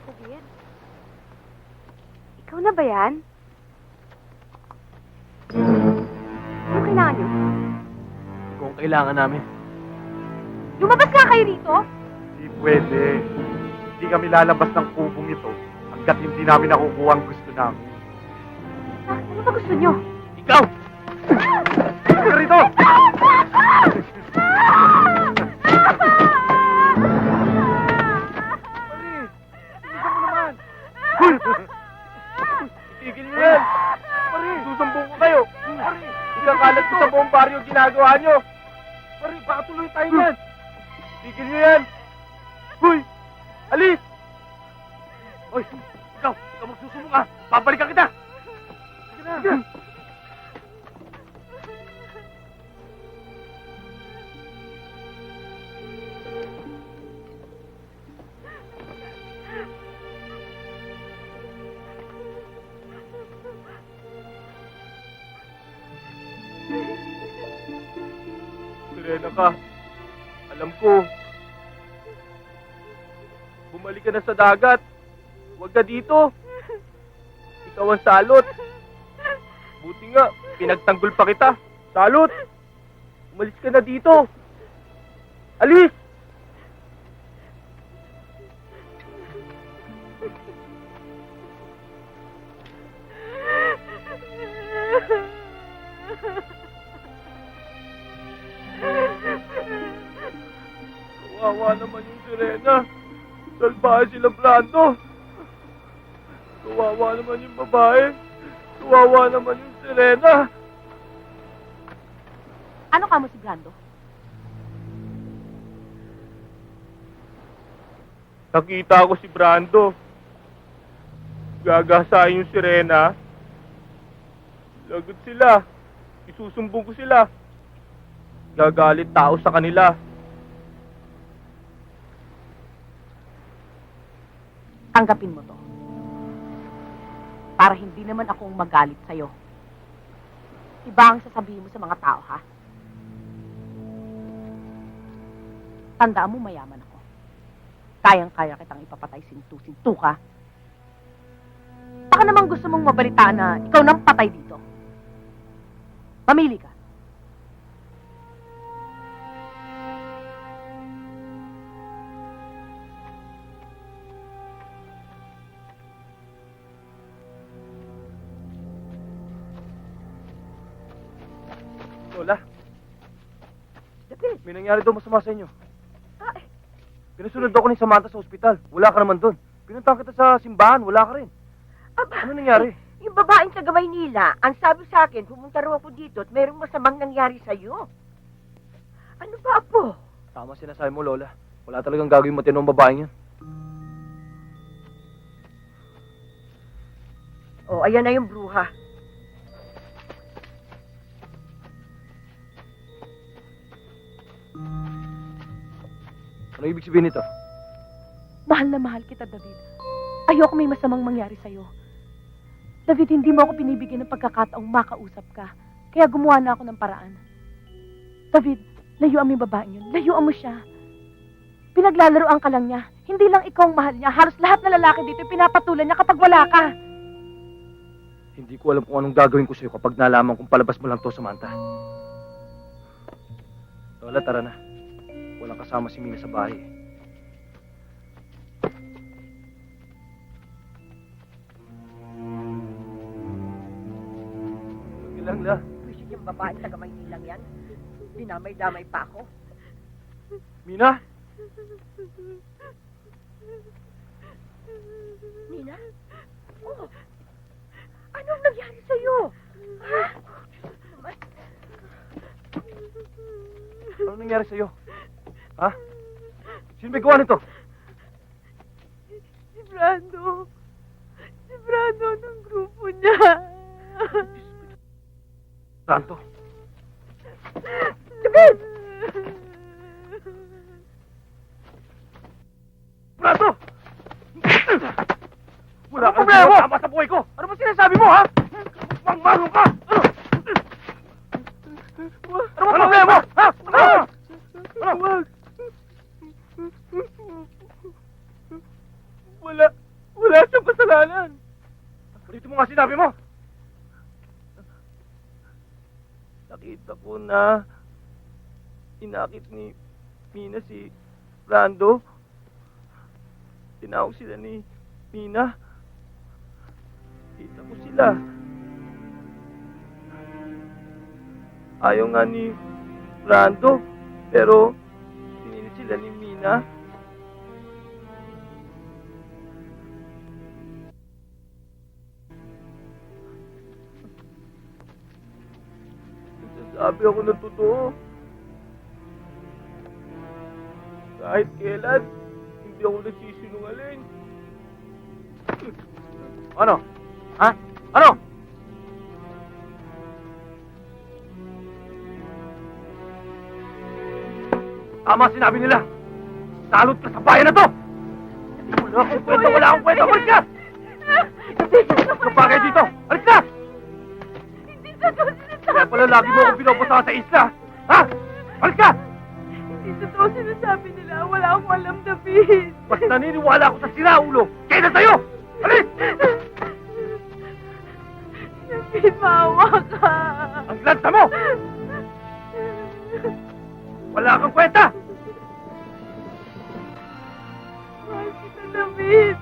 David? Ikaw na ba yan? Ano kailangan niyo? Kung kailangan namin. Lumabas nga kayo rito? Hindi pwede. Hindi kami lalabas ng kubong ito hanggat hindi namin nakukuha ang gusto namin. Bakit? Ano ba gusto niyo? Ikaw! Sige rito! Hoy! Itigil niyo yan! Pari, susumbong ko kayo! Pari, ikakalat ko sa buong baryo ang ginagawa niyo! Pari, baka tuloy tayo yan! Itigil niyo yan! Hoy! Alis! Hoy! Ikaw magsusumbong ka! Babalikan kita! Sige na! Sige! Serena ka. Alam ko. Bumalik ka na sa dagat. Huwag ka dito. Ikaw ang salot. Buti nga, pinagtanggol pa kita. Salot! Umalis ka na dito. Alis! Kawawa naman yung Serena. Salbahe sila Brando. Kawawa naman yung babae. Kawawa naman yung Serena. Ano ka mo si Brando? Nakita ko si Brando. Gagasahin yung Serena. Lagot sila. Isusumbong ko sila. Gagalit tao sa kanila. Tanggapin mo to. Para hindi naman akong magalit sa'yo. Iba ang sasabihin mo sa mga tao, ha? Tandaan mo, mayaman ako. Kayang-kaya kitang ipapatay sintu-sintu ka. Baka naman gusto mong mabalitaan na ikaw nang patay dito. Mamili ka. Lola. May nangyari daw masama sa inyo. Pinusunod ako ni Samantha sa ospital. Wala ka naman doon. Pinuntahan kita sa simbahan. Wala ka rin. Ano nangyari? Yung babaeng taga Maynila, ang sabi sa akin, pumunta raw ako dito at mayroong masamang nangyari sa'yo. Ano ba, Apo? Tama sinasabi mo, Lola. Wala talagang gagawin matinong babaeng yan. Oh, ayan na yung bruha. Ano ibig sabihin nito? Mahal na mahal kita, David. Ayoko may masamang mangyari sa'yo. David, hindi mo ako binibigyan ng pagkakataong makausap ka. Kaya gumawa na ako ng paraan. David, layuan mo yung babaeng yun. Layuan mo siya. Pinaglalaroan ka lang niya. Hindi lang ikaw ang mahal niya. Halos lahat na lalaki dito pinapatulan niya kapag wala ka. Hindi ko alam kung anong gagawin ko sa'yo kapag nalaman kung palabas mo lang to, Samantha. Lola, tara na. Walang kasama si Mina sa bahay. Sige lang, La. Wisit yung babae, taga Maynilang yan. Dinamay-damay pa ako. Mina? Nina? Oh, anong nangyari sa'yo? Ha? Ano nangyari sa'yo? Ha? Sino may gawa nito? Si Brando. Si Brando ng grupo niya. Santo? David! Brato! Wala Ano kang problema? tama sa buhay ko! Ano ba sinasabi mo, ha? Mangmaro ka! Ano ba problema? Ha? Ano? Ano? Wala siyang kasalanan. Dito mo nga sinabi mo. Nakita ko na inakit ni Mina si Brando. Tinawag sila ni Mina. Kita ko sila. Ayaw nga ni Brando, pero pinilit sila ni Mina. Nagsasabi ako ng totoo. Kahit kailan, hindi ako nagsisinungaling. Ano? Ha? Ano? Tama sinabi nila. Salot ka sa bayan na to! Wala akong kwenta, wala akong kwenta. Alis ka! Kapagay dito! Alis ka! Hindi totoo sinasabi Kaya pala lagi mo akong pinoposawa sa isla. Ha? Alis ka! Hindi totoo sinasabi nila. Wala akong alam, David. Mas naniniwala ako sa siraulo. Kaya na sa'yo! Alis! David, maawa ka. Ang lansa mo! Wala kang kwenta! Mahal kita, David.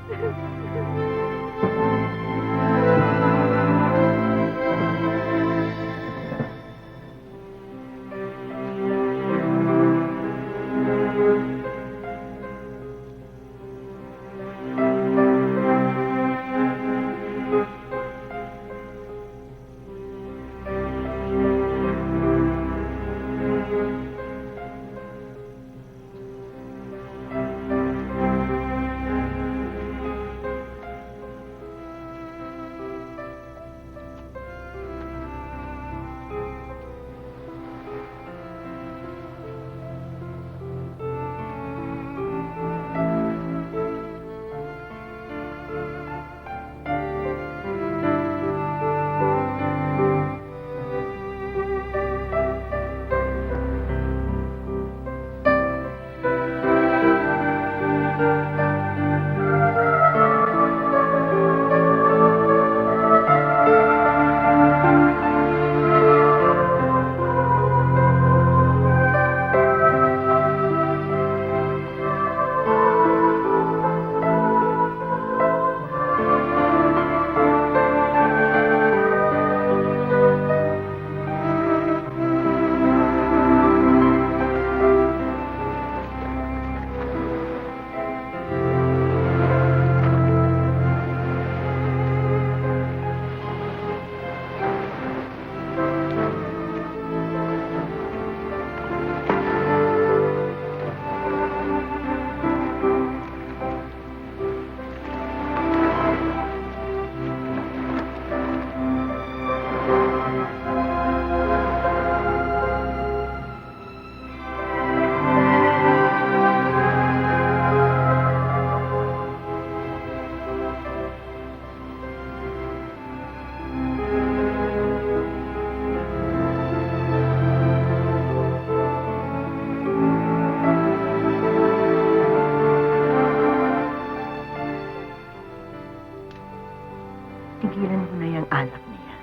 tigilan mo na yung alak na yan.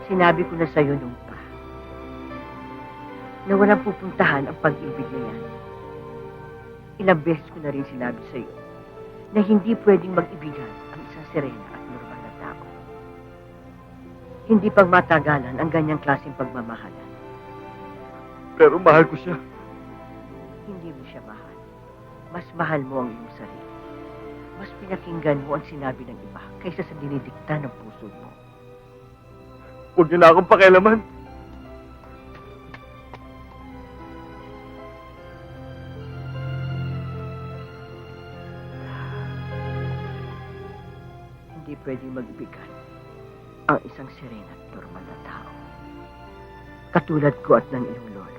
Sinabi ko na sa'yo nung pa na walang pupuntahan ang pag-ibig na yan. Ilang beses ko na rin sinabi sa'yo na hindi pwedeng mag-ibigan ang isang serena at normal na tao. Hindi pang matagalan ang ganyang klaseng pagmamahalan. Pero mahal ko siya. Hindi mo siya mahal. Mas mahal mo ang iyong sarili. Mas pinakinggan mo ang sinabi ng iba kaysa sa dinidikta ng puso mo. Huwag niyo na akong pakialaman. Hindi pwedeng mag-ibigan ang isang serena at normal na tao. Katulad ko at ng iyong lolo.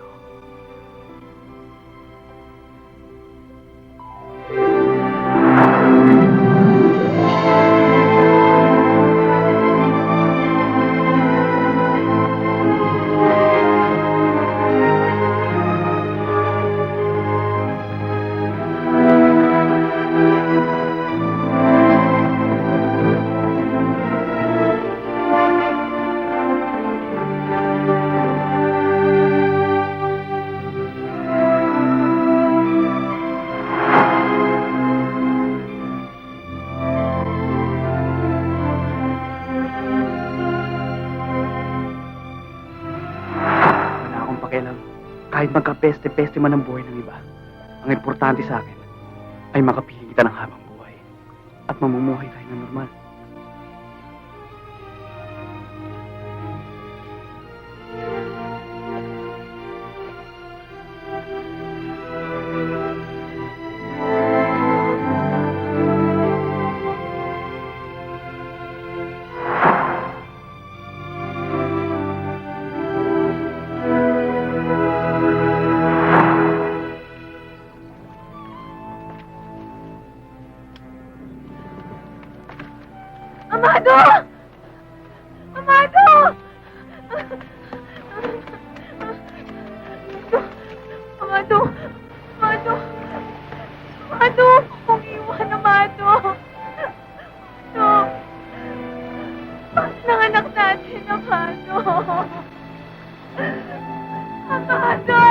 Wala akong pakialam. Kahit magka-peste-peste man ang buhay ng iba, ang importante sa akin ay makapiling kita ng habang buhay at mamumuhay tayo ng normal. Amado! Amado! Amado! Amado! Amado! Kung iwan, Amado! Amado! Bakit nanganak natin, Amado? Amado!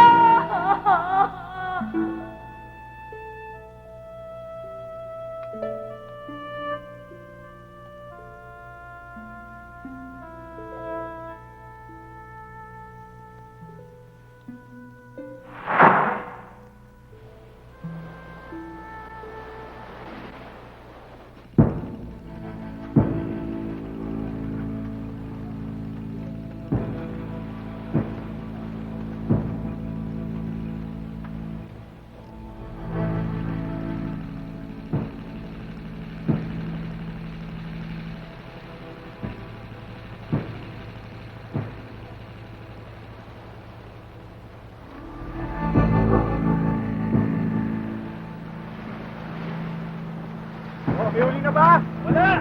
Oh, may huli na ba? Wala!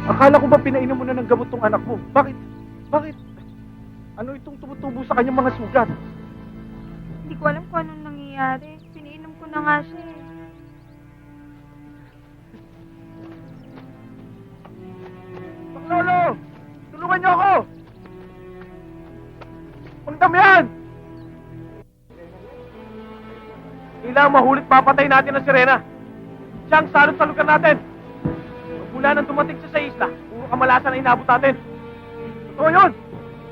Akala ko ba pinainom mo na ng gamot tong anak mo? Bakit? Bakit? Ano itong tumutubo sa kanyang mga sugat? Hindi ko alam kung anong nangyayari. Piniinom ko na nga siya eh. Lolo! Tulungan niyo ako! Pagdamihan! Kailangan mahulit papatay natin ang sirena. Siya ang salot-salukan natin. Mula nang dumating siya sa isla, puro kamalasan na inabot natin. Totoo yun!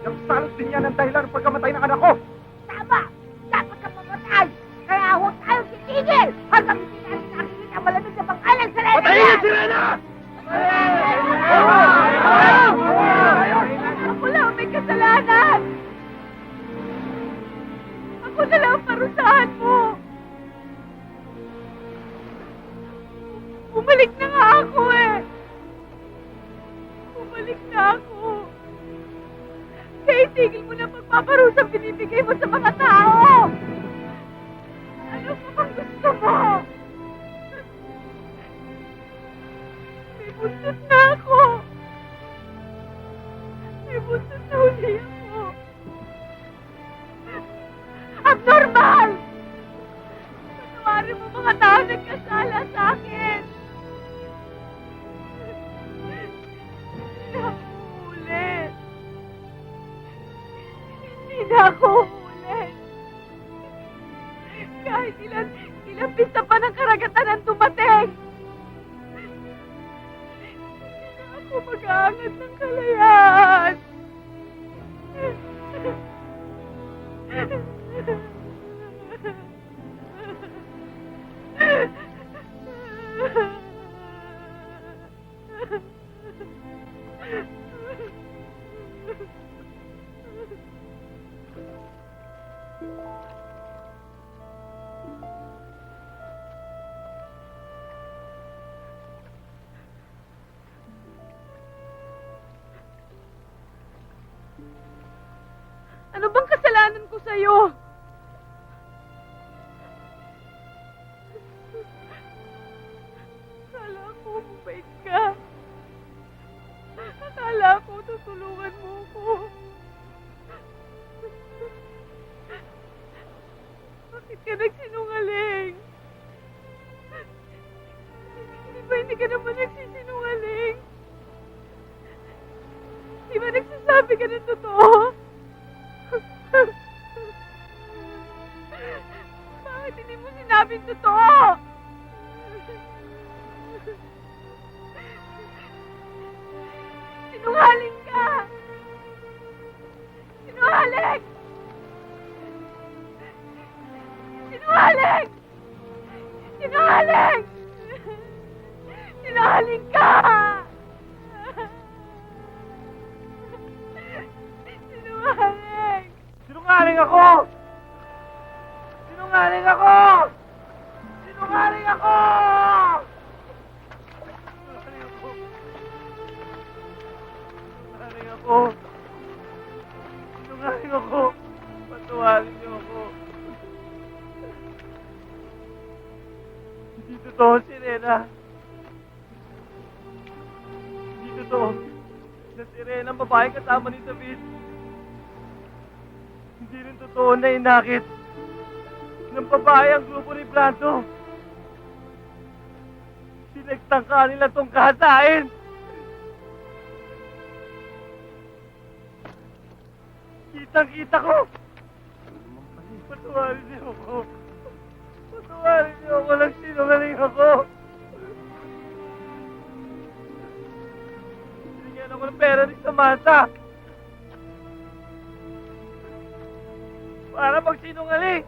Yung salot din yan ang dahilan ng pagkamatay ng anak ko. Tama! Dapat ka mamatay! Kaya huwag tayo titigil! Hanggang hindi natin nakikita ang malamig na pangalan sa Lena! Patayin ang sirena! Ako lang may kasalanan! Ako na lang ang parusahan mo! Bumalik na nga ako eh! Bumalik na ako! Kaya itigil mo na pagpaparusang binibigay mo sa mga tao! Ano pa bang gusto mo? May buntot na ako! May buntot na uli ako! Abnormal! Patawarin mo mga tao nagkasala sa akin. Hindi na ako uulit. Hindi na ako uulit. Kahit ilang pista pa ng karagatan ang dumating. Hindi na ako mag-aangat ng kalayaan. Ano bang kasalanan ko sa'yo? Akala ko mabait ka. Akala ko tutulungan mo ko. Bakit ka nagsinungaling? Hindi ka naman nagsisinungaling? Di ba nagsasabi ka ng totoo? Bakit hindi mo sinabing totoo? Sinungaling ka! Sinungaling! Sinungaling! Sinungaling! Sinungaling ka! Sinungaling! Sinungaling ako! Sinungaling ako! Sinungaling ako! Sinungaling ako! Sinungaling ako! Patawarin niyo ako. Hindi totoo si Rena. Hindi totoo na si Rena ang babae kasama ni David. Hindi rin totoo na inakit ng babae ang grupo ni Brando. Sinagtangka nila tong kahasain. Kitang-kita ko. Patawarin niyo ako. Patawarin niyo ako. Nagsinungaling ako. Binigyan ako ng pera ni Samantha. Para magsinungaling.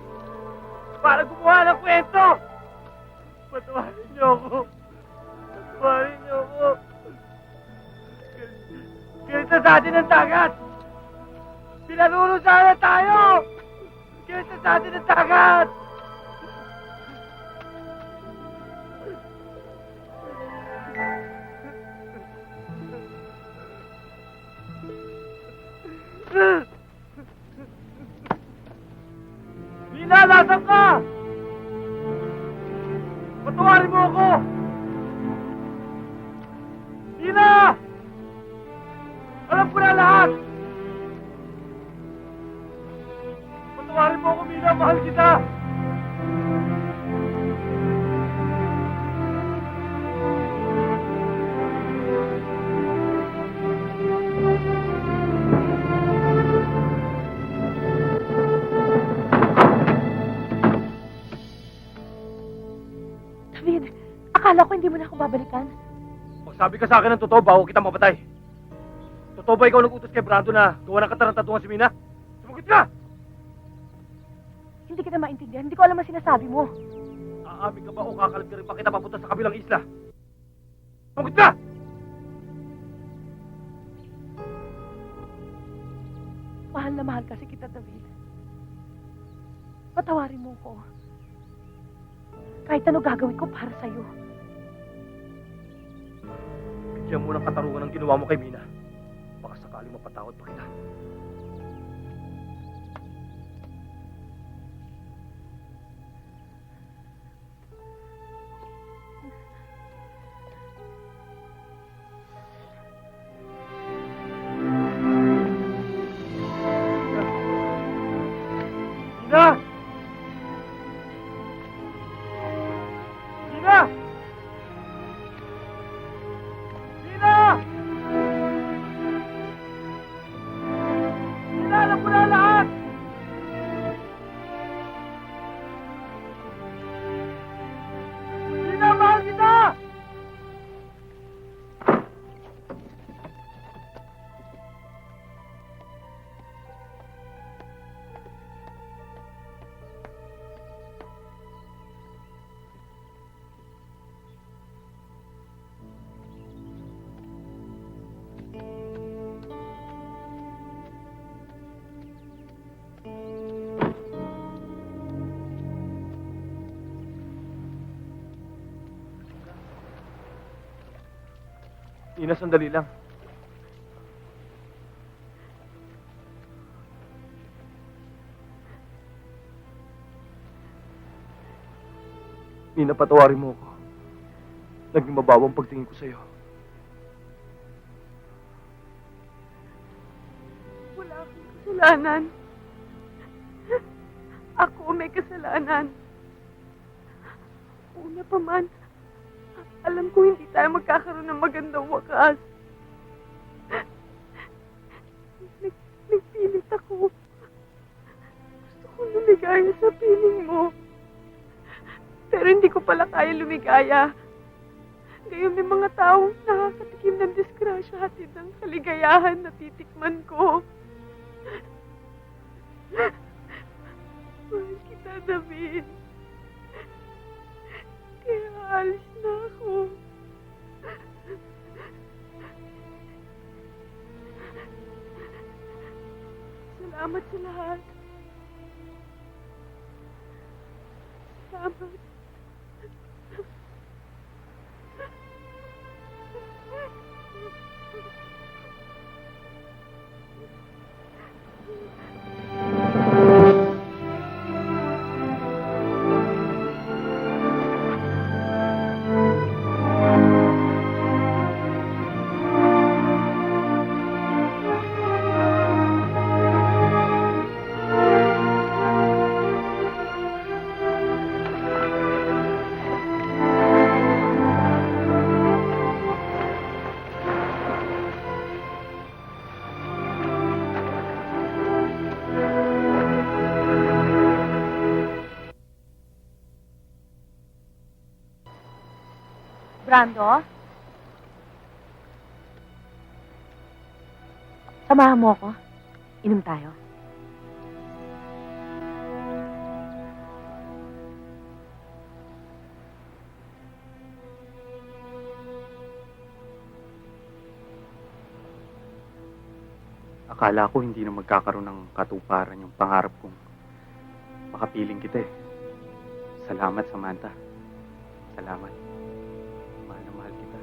Para gumawa ng kwento. Patawarin niyo ako. Patawarin niyo ako. Galit na sa atin ang dagat. Pinanuro sana tayo. Galit na sa atin ang dagat. Nina, nasaan ka? Patawarin mo ako! Nina! Alam ko na lahat! Patawarin mo ako, Nina. Mahal kita! David, akala ko hindi mo na ako babalikan. Magsabi ka sa akin ng totoo bago kita mapatay. Totoo ba ikaw nag-utos kay Brando na gawa ng katarantaduhan si Mina? Sumagot ka! Hindi kita maintindihan. Hindi ko alam ang sinasabi mo. Aamin ka ba o kakalat ka rin pa kita papunta sa kabilang isla? Sumagot ka! Mahal na mahal kasi kita, David. Patawarin mo ko. Kahit ano gagawin ko para sa'yo. Bigyan mo ng katarungan ang ginawa mo kay Mina. Baka sakaling mapatawad pa kita. Mina! Nina, sandali lang. Nina, patawarin mo ako. Naging mababang pagtingin ko sa'yo. Wala akong kasalanan. Ako may kasalanan. Una pa man, alam ko hindi tayo magkakaroon ng magandang wakas. Nagpilit ako. Gusto kong lumigaya sa piling mo. Pero hindi ko pala kaya lumigaya. Ngayon may mga taong nakakatikim ng disgrasya hatid ng kaligayahan na titikman ko. Mahal kita, David. Kaya alis na ako. Salamat sa lahat. Salamat. Brando? Samahan mo ako. Inom tayo. Akala ko hindi na magkakaroon ng katuparan yung pangarap kong makapiling kita eh. Salamat, Samantha. Salamat. Mahal na mahal kita.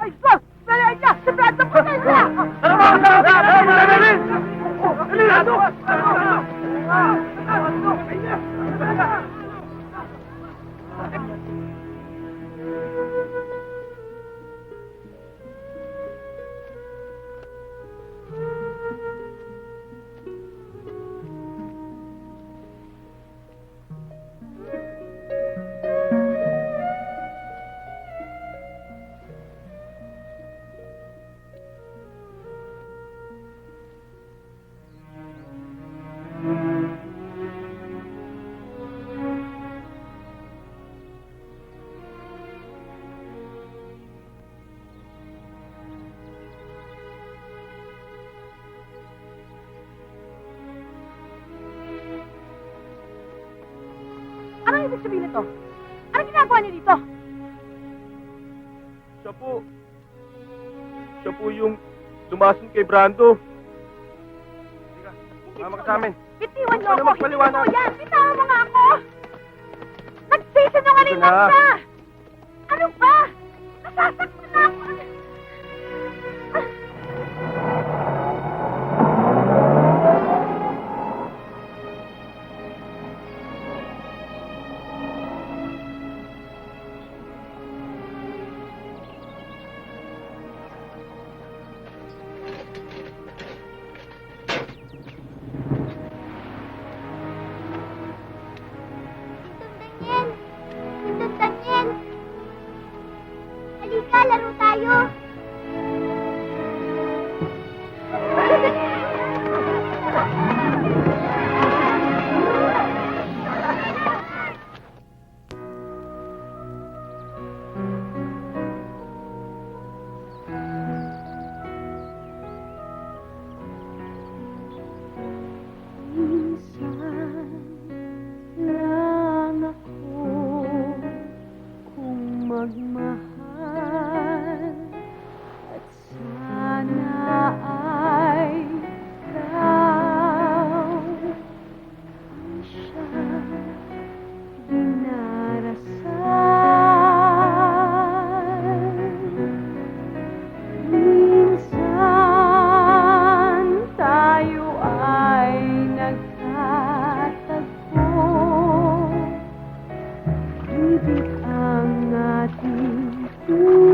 Ay, Diyos! Dali niya! Si Brando, patay na! Anong ibig sabihin nito? Anong ginagawa niyo dito? Siya po yung lumason kay Brando. Mama ka sa amin. Bitiwan niyo Ano ako! Hindi magpaliwanag? ko yan! Bitawan mo nga ako! Nagsisinungaling Ito na. lang ka! Ano ba? Nasasaktan na ako! aking